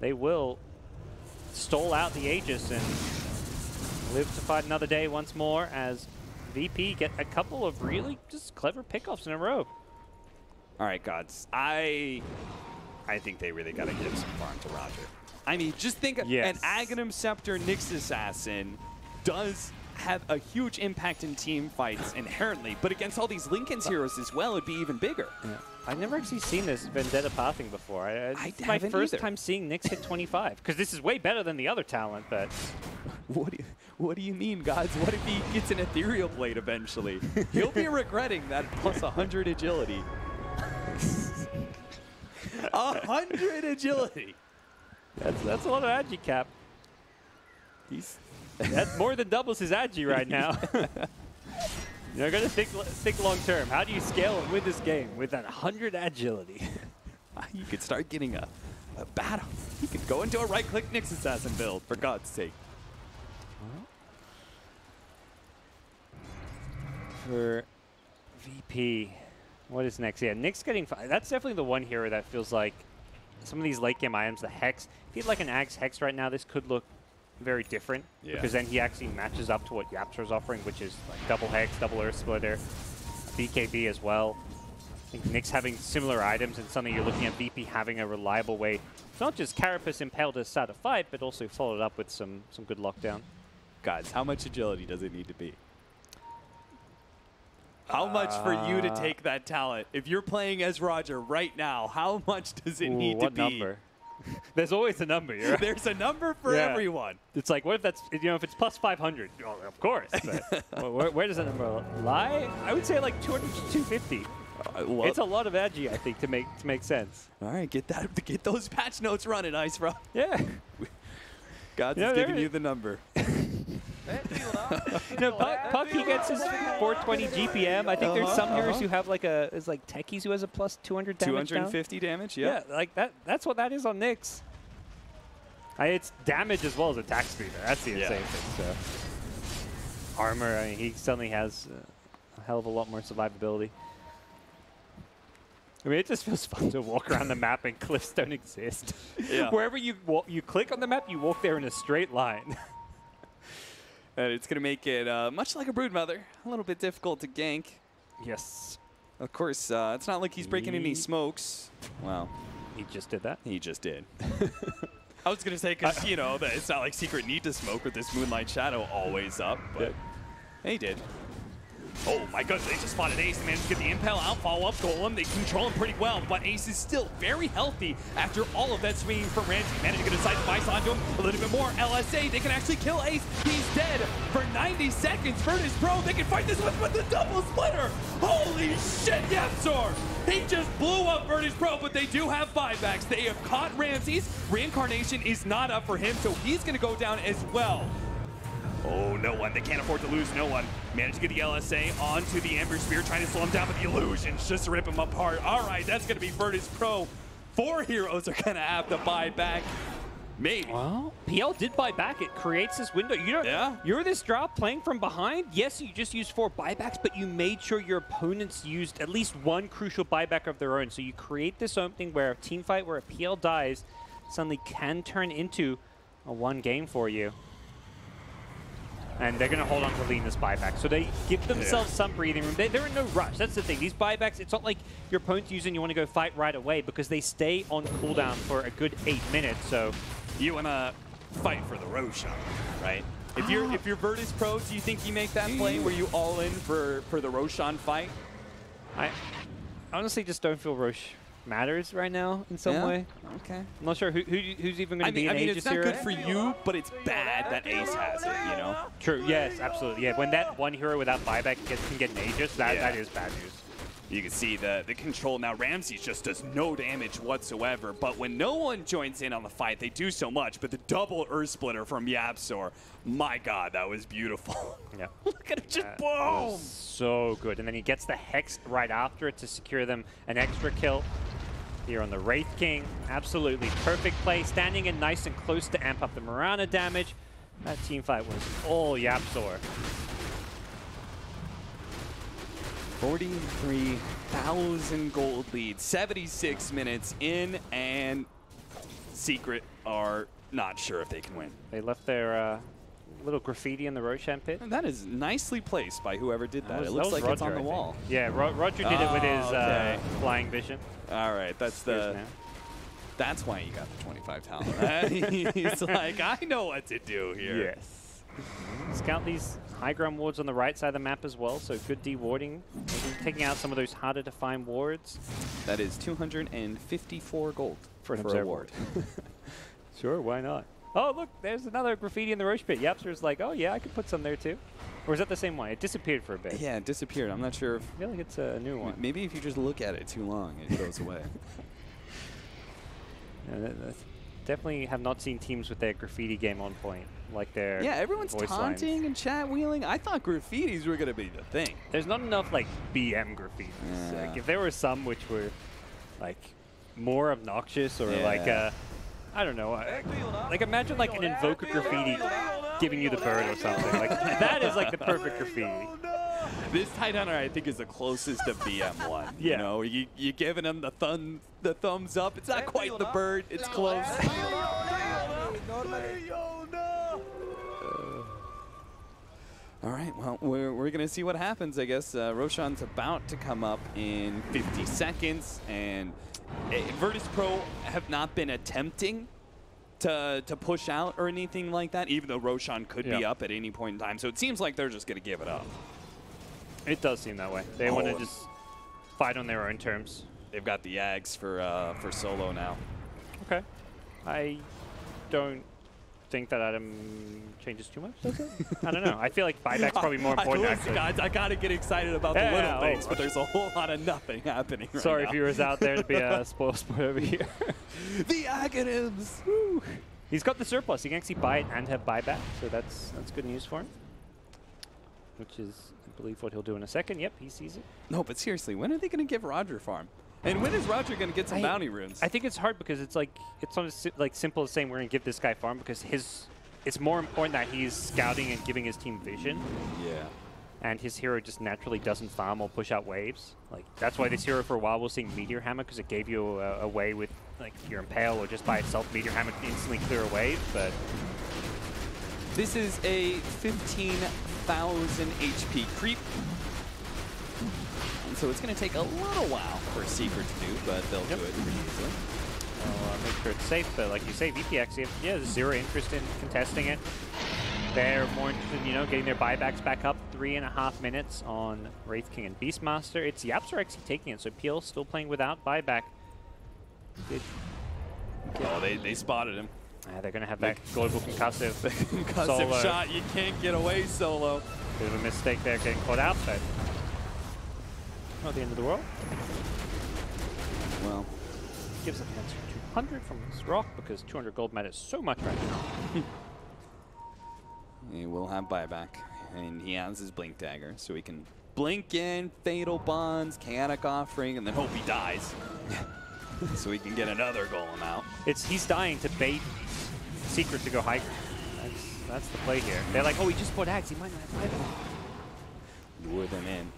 They will stall out the Aegis and live to fight another day once more as VP get a couple of really just clever pickoffs in a row. All right, gods. I think they really got to give some farm to Roger. I mean, just think an Aghanim Scepter Nyx Assassin does have a huge impact in team fights inherently, but against all these Linken's heroes as well, it'd be even bigger. Yeah. I've never actually seen this Vendetta pathing before. It's my first time seeing Nyx hit 25, because this is way better than the other talent, but... What do you mean, gods? What if he gets an Ethereal Blade eventually? He'll be regretting that plus 100 agility. 100 agility! That's a lot of agi cap. That more than doubles his agi right now. You're going to think long term. How do you scale and win this game with that 100 agility? You could start getting a battle. You could go into a right-click Nyx Assassin build, for God's sake. For VP, what is next? Yeah, Nyx getting... That's definitely the one hero that feels like some of these late game items, the Hex. If he had like an Axe Hex right now, this could look very different. Yeah. Because then he actually matches up to what Yapzor's offering, which is like double Hex, double Earth Splitter, BKB as well. I think Nyx having similar items and something you're looking at VP having a reliable way. It's not just Carapace Impale to start a fight, but also followed up with some good lockdown. Guys, how much agility does it need to be? How much for you to take that talent? If you're playing as Roger right now, how much does it need to be? What number? There's always a number. Right? There's a number for everyone. It's like, what if that's, if it's plus 500? Oh, of course. But where does that number lie? I would say like 200 to 250. It's a lot of agi, I think, to make sense. All right, get those patch notes running, Ice Bro. Yeah. God's giving you the number. Puck, he gets his 420 GPM. I think there's some heroes who have like Techies who has a plus 200 damage 250 damage, yeah. Yeah, like that's what that is on Nyx. It's damage as well as attack speed. That's the insane thing. So. Armor, I mean, he suddenly has a hell of a lot more survivability. I mean, it just feels fun to walk around the map and cliffs don't exist. Yeah. Wherever you click on the map, you walk there in a straight line. And it's going to make it, much like a Broodmother, a little bit difficult to gank. Yes. Of course, it's not like he's breaking any smokes. Wow. He just did that? He just did. I was going to say, because, that it's not like Secret need to smoke with this Moonlight Shadow always up, but he did. Oh my goodness, they just spotted Ace. They managed to get the Impale out, follow up Golem. They control him pretty well, but Ace is still very healthy after all of that swinging from Ramsey. Managed to get a side device onto him, a little bit more. LSA, they can actually kill Ace. He's dead for 90 seconds. Virtus.pro, they can fight this with the double splitter. Holy shit, Yapzor! He just blew up Virtus.pro, but they do have buybacks. They have caught Ramsey's. Reincarnation is not up for him, so he's going to go down as well. Oh, no one. They can't afford to lose no one. Managed to get the LSA onto the Ember Spear, trying to slow him down, but the illusions just rip him apart. All right, that's going to be Virtus.pro. 4 heroes are going to have to buy back. Maybe. Well, PL did buy back. It creates this window. You're this drop playing from behind. Yes, you just used 4 buybacks, but you made sure your opponents used at least 1 crucial buyback of their own. So you create this opening where a team fight where a PL dies suddenly can turn into a 1 game for you. And they're going to hold on to lean this buyback. So they give themselves some breathing room. They're in no rush. That's the thing. These buybacks, it's not like your opponent's using you want to go fight right away because they stay on cooldown for a good 8 minutes. So you want to fight for the Roshan, right? If you're Virtus.pro, do you think you make that play where you all in for the Roshan fight? I honestly just don't feel matters right now in some way. Okay. I'm not sure who's even going to be an Aegis it's not hero. good for you, but it's bad that Ace has it, you know? True, yes, absolutely. Yeah, when that one hero without buyback can get an Aegis, that is bad news. You can see the control now. Ramsey just does no damage whatsoever, but when no one joins in on the fight, they do so much. But the double Earth Splitter from YapzOr, my God, that was beautiful. Yeah. Look at him just boom! So good. And then he gets the Hex right after it to secure them an extra kill. Here on the Wraith King, absolutely perfect play, standing in nice and close to amp up the Mirana damage. That team fight was all YapzOr. 43,000 gold lead, 76 minutes in, and Secret are not sure if they can win. They left their little graffiti in the Roshan pit. And that is nicely placed by whoever did that. It looks was like Roger, it's on the wall. Yeah, Roger did it with his flying vision. All right, that's that's why you got the 25 talent. He's like, I know what to do here. Yes. Scout these high ground wards on the right side of the map as well, so good dewarding. Maybe taking out some of those harder to find wards. That is 254 gold for an a ward. Sure, why not? Oh, look, there's another graffiti in the Roche pit. YapzOr's like, oh yeah, I could put some there too. Or is that the same one? It disappeared for a bit. Yeah, it disappeared. I'm not sure if... I feel like it's a new one. Maybe if you just look at it too long, it goes away. Definitely have not seen teams with their graffiti game on point, like their everyone's taunting lines. and chat wheeling. I thought graffitis were going to be the thing. There's not enough, like, BM graffitis. Yeah. Like, if there were some which were, like, more obnoxious or, like, I don't know. Like, imagine, like, an Invoker graffiti giving you the bird or something. Like, that is, like, the perfect graffiti. This Tight Hunter, I think, is the closest to BM one. Yeah. You know, you're giving him the thumbs up. It's not quite the bird. It's close. All right, well, we're going to see what happens, I guess. Roshan's about to come up in 50 seconds, and Virtus.pro have not been attempting to push out or anything like that, even though Roshan could be up at any point in time. So it seems like they're just going to give it up. It does seem that way. They want to just fight on their own terms. They've got the Ags for solo now. Okay. I don't think that item changes too much, does it? I don't know. I feel like buyback's probably more important. Listen, guys, I got to get excited about the little things, but there's a whole lot of nothing happening right Sorry, now. viewers out there, to be a spoil sport over here. The Agonyms! Woo. He's got the surplus. He can actually buy it and have buyback, so that's good news for him. Which is, I believe, what he'll do in a second. Yep, he sees it. No, but seriously, when are they going to give Roger farm? And when is Roger going to get some bounty runes? I think it's hard because it's like it's not as simple as saying we're going to give this guy farm, because it's more important that he's scouting and giving his team vision. Yeah. And his hero just naturally doesn't farm or push out waves. Like, that's why this hero for a while was seeing Meteor Hammer, because it gave you a way with, like, your Impale or just by itself, Meteor Hammer can instantly clear a wave, but... This is a 15,000 HP creep. And so it's going to take a little while for Secret to do, but they'll do it pretty easily. Make sure it's safe, but like you say, VPX, there's zero interest in contesting it. They're more interested in, getting their buybacks back up. 3.5 minutes on Wraith King and Beastmaster. It's YapzOr actually taking it, so Peel still playing without buyback. Oh, they spotted him. They're going to have that global concussive, concussive shot. You can't get away solo. Bit of a mistake there getting caught out, but not the end of the world. Well, gives a chance for 200 from this rock, because 200 gold matters so much right now. He will have buyback, and he has his Blink Dagger, so he can blink in, Fatal Bonds, Chaotic Offering, and then hope he dies. So he can get another golem out. He's dying to bait Secret to go high. That's the play here. They're like, oh, he just bought Axe, he might not buy them. Lure them in.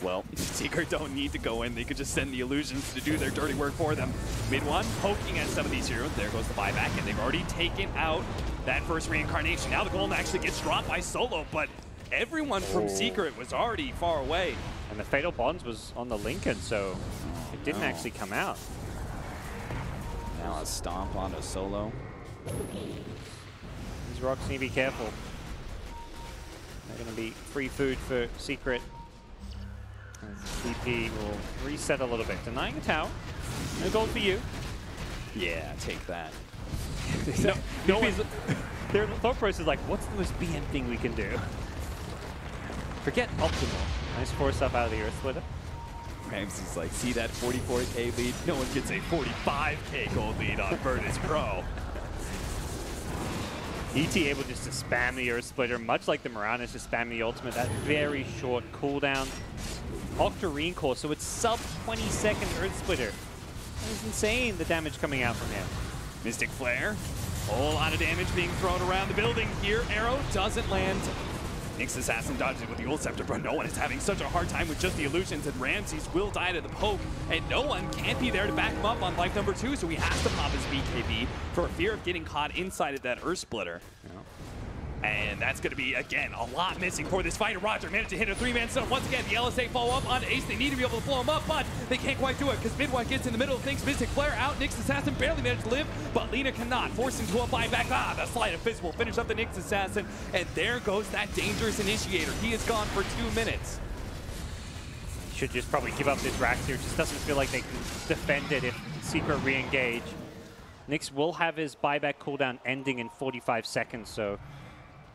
Well, Secret don't need to go in. They could just send the illusions to do their dirty work for them. Mid one, poking at some of these heroes. There goes the buyback, and they've already taken out that first reincarnation. Now the golem actually gets dropped by Solo, but everyone from Secret was already far away. And the Fatal Bonds was on the Lincoln, so it didn't actually come out. Now a stomp onto Solo. These rocks need to be careful. They're going to be free food for Secret. VP will reset a little bit, denying a tower. No gold for you. Yeah, take that. Their thought process is like, what's the most BM thing we can do? Forget optimal. Nice force up out of the Earth Splitter. Ramsey's like, see that 44k lead? No one gets a 45k gold lead on Virtus.pro. ET able just to spam the Earth Splitter, much like the Moranis just spam the ultimate. That very short cooldown. Octarine core, so it's sub 20-second Earth Splitter. That is insane, the damage coming out from him. Mystic Flare. Whole lot of damage being thrown around the building here. Arrow doesn't land. Nyx Assassin dodges it with the Ult Scepter, but no one is having such a hard time with just the illusions, and Ramses will die to the poke, and no one can be there to back him up on life number 2, so he has to pop his BKB for fear of getting caught inside of that Earth Splitter. Yeah. And that's going to be, again, a lot missing for this fighter. Roger managed to hit a 3-man stun. Once again, the LSA follow up on Ace. They need to be able to blow him up, but they can't quite do it because Midwife gets in the middle of things. Mystic Flare out. Nyx Assassin barely managed to live, but Lina cannot. Force him to a buyback. Ah, the Slide of Fist will finish up the Nyx Assassin, and there goes that dangerous initiator. He is gone for 2 minutes. Should just probably give up this Rax here. It just doesn't feel like they can defend it if Secret re-engage. Nyx will have his buyback cooldown ending in 45 seconds, so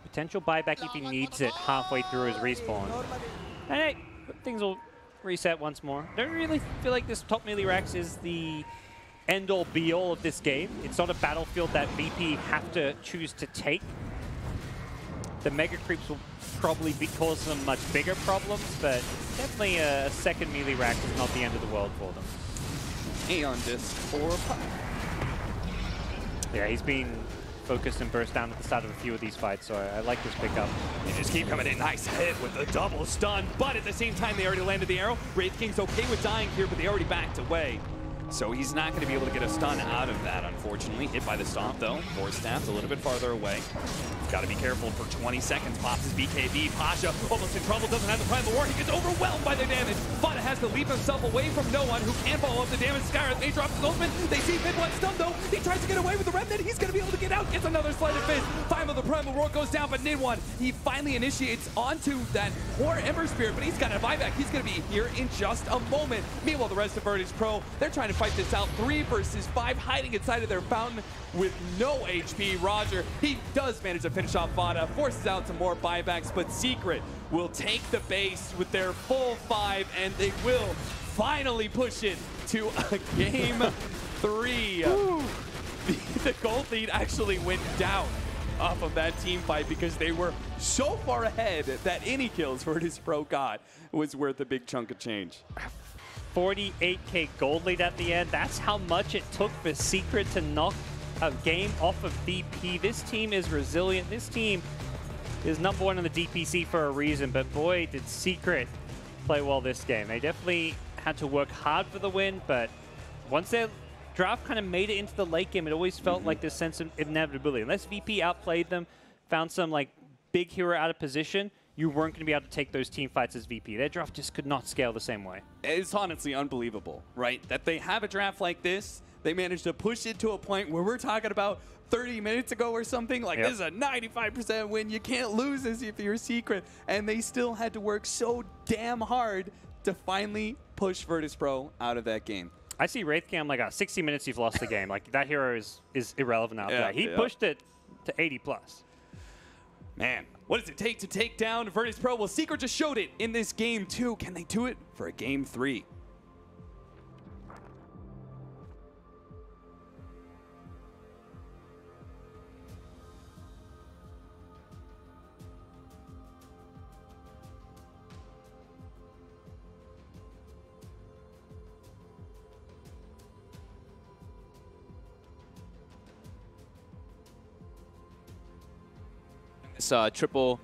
potential buyback if he needs it halfway through his respawn. And hey, things will reset once more. Don't really feel like this top melee Rax is the end-all be-all of this game. It's not a battlefield that VP have to choose to take. The Mega Creeps will probably cause some much bigger problems, but definitely a second melee Rax is not the end of the world for them. Aeon Disc for Puck. Yeah, he's been focused and burst down at the start of a few of these fights, so I like this pickup. They just keep coming in. Nice hit with the double stun, but at the same time, they already landed the arrow. Wraith King's okay with dying here, but they already backed away. So he's not going to be able to get a stun out of that, unfortunately. Hit by the stomp, though. Force Staff's a little bit farther away. Got to be careful for 20 seconds. Pops his BKB. Pasha almost in trouble. Doesn't have the Primal War. He gets overwhelmed by the damage. Fada has to leap himself away from no one who can follow up the damage. Skyrath may drop his ultimate. They see Midwife stun, though. He tries to get away with the Remnant. He's going to be able to get out. Gets another Slide of Fist. Finally, the Primal Roar goes down, but Nidwan, he finally initiates onto that poor Ember Spirit, but he's got a buyback. He's going to be here in just a moment. Meanwhile, the rest of Virtus.pro, they're trying to fight this out. 3 versus 5, hiding inside of their fountain with no HP. Roger, he does manage to finish off Fada, forces out some more buybacks, but Secret will take the base with their full 5, and they will finally push it to a game 3. The gold lead actually went down off of that team fight because they were so far ahead that any kills Virtus.pro got was worth a big chunk of change. 48k gold lead at the end. That's how much it took for Secret to knock a game off of VP. This team is resilient. This team is #1 in the DPC for a reason, but boy, did Secret play well this game. They definitely had to work hard for the win, but once their draft kind of made it into the late game, it always felt like this sense of inevitability. Unless VP outplayed them, found some like big hero out of position, you weren't going to be able to take those team fights as VP. Their draft just could not scale the same way. It's honestly unbelievable, right? That they have a draft like this, they managed to push it to a point where we're talking about 30 minutes ago or something. Like, this is a 95% win. You can't lose this if you're Secret. And they still had to work so damn hard to finally push Virtus.pro out of that game. I see Wraith King, I'm like, 60 minutes you've lost the game. Like, that hero is irrelevant out there. He pushed it to 80+. Man, what does it take to take down Virtus.pro? Well, Secret just showed it in this game 2. Can they do it for a game 3? Triple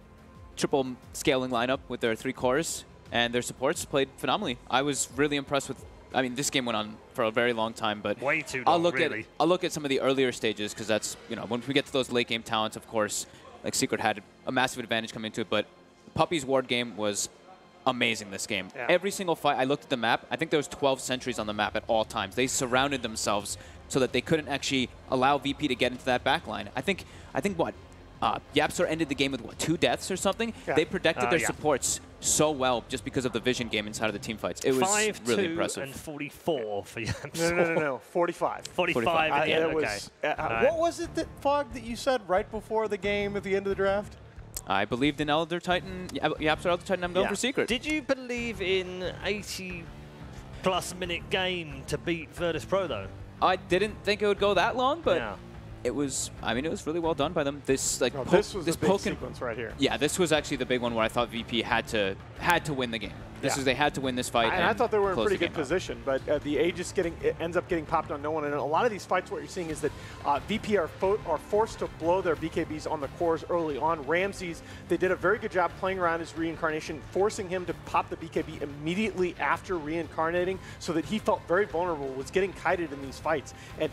scaling lineup with their 3 cores, and their supports played phenomenally. I was really impressed with. I mean, this game went on for a very long time, but way too long, I'll look at some of the earlier stages because that's, you know, when we get to those late game talents, of course, like Secret had a massive advantage coming into it, but Puppy's ward game was amazing this game. Yeah. Every single fight, I looked at the map. I think there was 12 sentries on the map at all times. They surrounded themselves so that they couldn't actually allow VP to get into that backline. I think what? YapzOr ended the game with, what, 2 deaths or something? Yeah. They protected their supports so well just because of the vision game inside of the team fights. It was 5, really 2, impressive. and 44 for YapzOr. No. 45. 45 It okay. was, what was it that, Fog, that you said right before the game at the end of the draft? I believed in Elder Titan, YapzOr Elder Titan. I'm going for Secret. Did you believe in 80-plus minute game to beat Virtus.pro though? I didn't think it would go that long, but it was. I mean, it was really well done by them. This this was the big sequence right here. Yeah, this was actually the big one where I thought VP had to win the game. They had to win this fight. And I thought they were in pretty good position, but the Aegis ends up getting popped on no one. And in a lot of these fights, what you're seeing is that VP are forced to blow their BKBs on the cores early on. Ramses, they did a very good job playing around his reincarnation, forcing him to pop the BKB immediately after reincarnating, so that he felt very vulnerable, was getting kited in these fights. And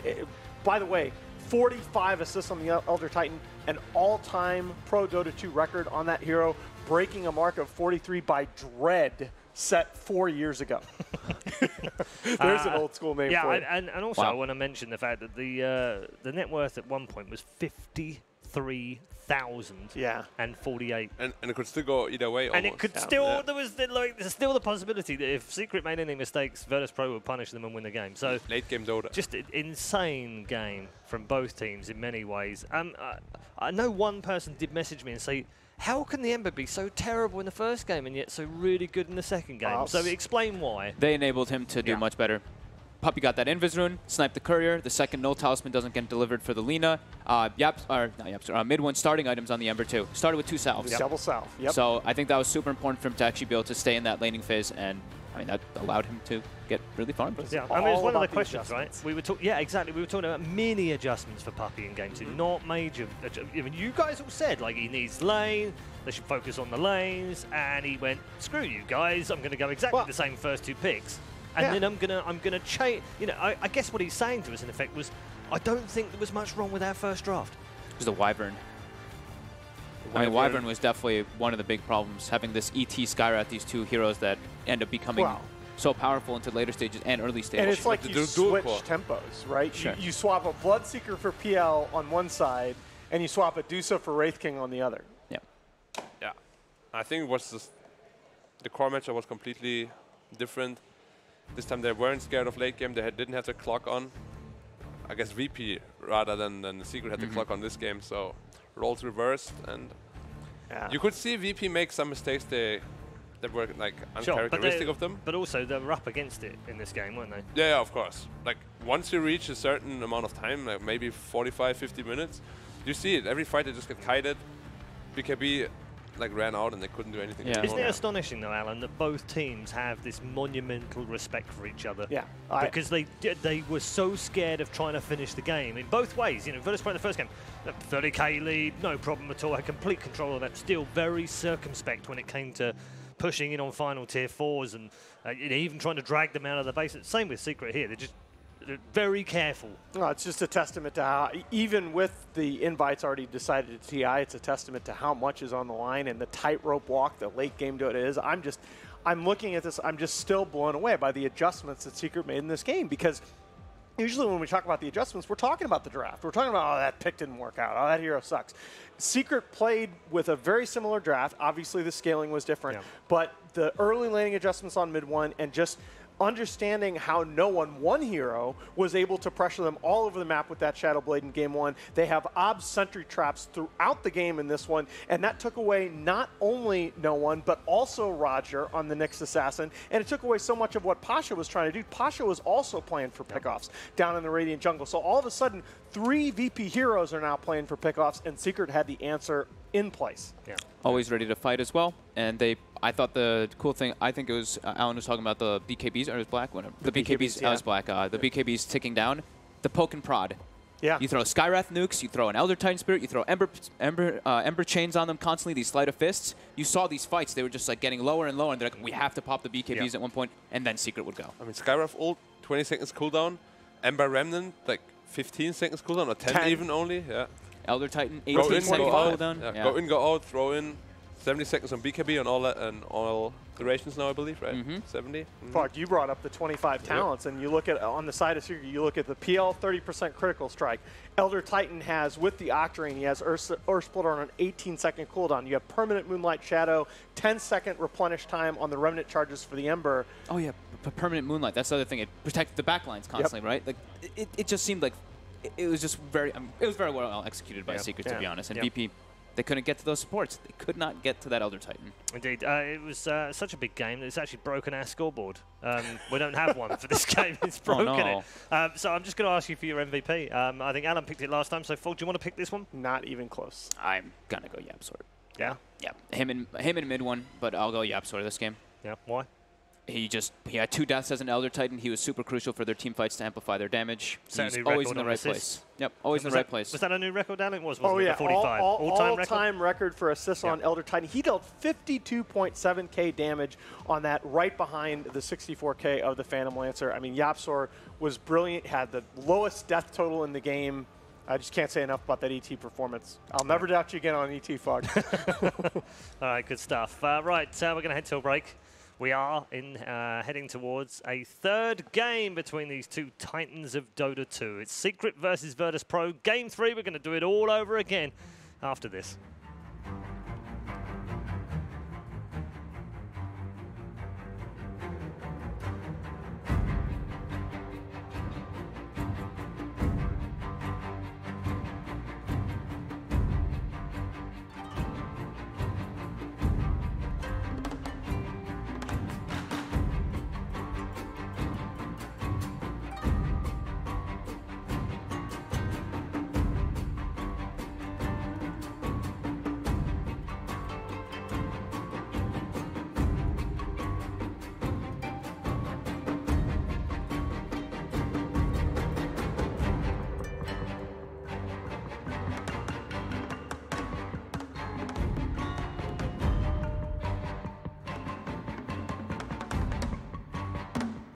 by the way, 45 assists on the Elder Titan, an all-time pro Dota 2 record on that hero, breaking a mark of 43 by Dread, set 4 years ago. There's an old school name for it. And also I want to mention the fact that the net worth at one point was 53,000 and 48. And it could still go either way. And it could still, there's still the possibility that if Secret made any mistakes, Virtus.pro would punish them and win the game. So late game Dota. Just an insane game from both teams in many ways. I know one person did message me and say, how can the Ember be so terrible in the first game and yet so really good in the second game? So explain why. They enabled him to do much better. Puppy got that Invis rune, sniped the courier. The second null talisman doesn't get delivered for the Lina. Mid one starting items on the Ember too. Started with 2 salves. Double salve. So I think that was super important for him to actually be able to stay in that laning phase, and I mean that allowed him to get really farmed. Yeah, I mean it's one of the questions, right? We were talking, exactly. We were talking about mini adjustments for Puppy in game 2, not major. I mean, you guys all said like he needs lane. They should focus on the lanes, and he went, "Screw you guys! I'm going to go exactly the same first 2 picks." And then I'm gonna change. You know, I guess what he's saying to us in effect was, I don't think there was much wrong with our first draft. It was the Wyvern. I mean, Wyvern was definitely one of the big problems, having this ET Skyrath, these 2 heroes that end up becoming so powerful into later stages and early stages. And it's like you switch tempos, right? Sure. You swap a Bloodseeker for PL on one side, and you swap a Dusa for Wraith King on the other. Yeah. I think it was the core matchup was completely different. This time they weren't scared of late game. They didn't have the clock on. I guess VP rather than the Secret had the clock on this game. So roles reversed, and you could see VP make some mistakes that were like uncharacteristic of them. But also they were up against it in this game, weren't they? Yeah, of course. Like once you reach a certain amount of time, like maybe 45, 50 minutes, you see it. Every fight they just get kited. BKB like ran out and they couldn't do anything. Isn't it astonishing though, Alan, that both teams have this monumental respect for each other? Yeah. Because they were so scared of trying to finish the game in both ways. You know, Virtus.pro in the first game, 30k lead, no problem at all, had complete control of that. Still very circumspect when it came to pushing in on final tier 4s and even trying to drag them out of the base. Same with Secret here. They're very careful. No, it's just a testament to how, even with the invites already decided to TI, it's a testament to how much is on the line and the tightrope walk that late game Dota is. I'm looking at this, I'm just still blown away by the adjustments that Secret made in this game, because usually when we talk about the adjustments, we're talking about the draft. We're talking about, oh, that pick didn't work out. Oh, that hero sucks. Secret played with a very similar draft. Obviously, the scaling was different, but the early laning adjustments on mid 1 and just understanding how one hero was able to pressure them all over the map with that Shadow Blade in game 1. They have sentry traps throughout the game in this one, and that took away not only but also Roger on the Nyx Assassin, and it took away so much of what Pasha was trying to do. Pasha was also playing for pickoffs down in the Radiant Jungle, so all of a sudden 3 VP heroes are now playing for pickoffs, and Secret had the answer in place. Always ready to fight as well, and I thought the cool thing, I think it was, Alan was talking about the BKBs, or it was Black? Whatever. The BKBs, I was Black. The BKBs ticking down. The poke and prod. Yeah. You throw Skyrath nukes, you throw an Elder Titan Spirit, you throw Ember chains on them constantly, these Sleight of Fists. You saw these fights, they were just like getting lower and lower, and they're like, we have to pop the BKBs at one point, and then Secret would go. I mean, Skyrath ult, 20 seconds cooldown. Ember Remnant, like 15 seconds cooldown, or 10 even only. Yeah. Elder Titan, 18 seconds cooldown. Go in, go out, throw in. 70 seconds on BKB on all durations now, I believe, right? 70. Fuck, you brought up the 25 talents, and you look at on the side of Secret, you look at the PL 30% critical strike. Elder Titan has, with the Octarine, he has Earth Splitter on an 18-second cooldown. You have permanent Moonlight Shadow, 10-second replenish time on the Remnant charges for the Ember. Oh yeah, permanent Moonlight. That's the other thing. It protected the backlines constantly, right? Like it just seemed like it was just very it was very well executed by Secret, to be honest. And VP, they couldn't get to those supports. They could not get to that Elder Titan. Indeed. It was such a big game that it's actually broken our scoreboard. We don't have one for this game. It's broken it. So I'm just going to ask you for your MVP. I think Alan picked it last time, so Fog, do you want to pick this one? Not even close. I'm going to go YapzOr. Yeah? Yeah. Him in mid one, but I'll go YapzOr this game. Yeah. Why? He had 2 deaths as an Elder Titan. He was super crucial for their team fights to amplify their damage. He's always in the right place. Yep, always in the right place. Was that a new record, Alan? Was Oh it yeah, 45? All-time record for assists on Elder Titan. He dealt 52.7k damage on that, right behind the 64k of the Phantom Lancer. I mean, YapzOr was brilliant, had the lowest death total in the game. I just can't say enough about that ET performance. I'll never doubt you again on ET, Fog. All right, good stuff. Right, we're going to head to a break. We are heading towards a third game between these two titans of Dota 2. It's Secret versus Virtus.pro. Game 3, we're going to do it all over again after this.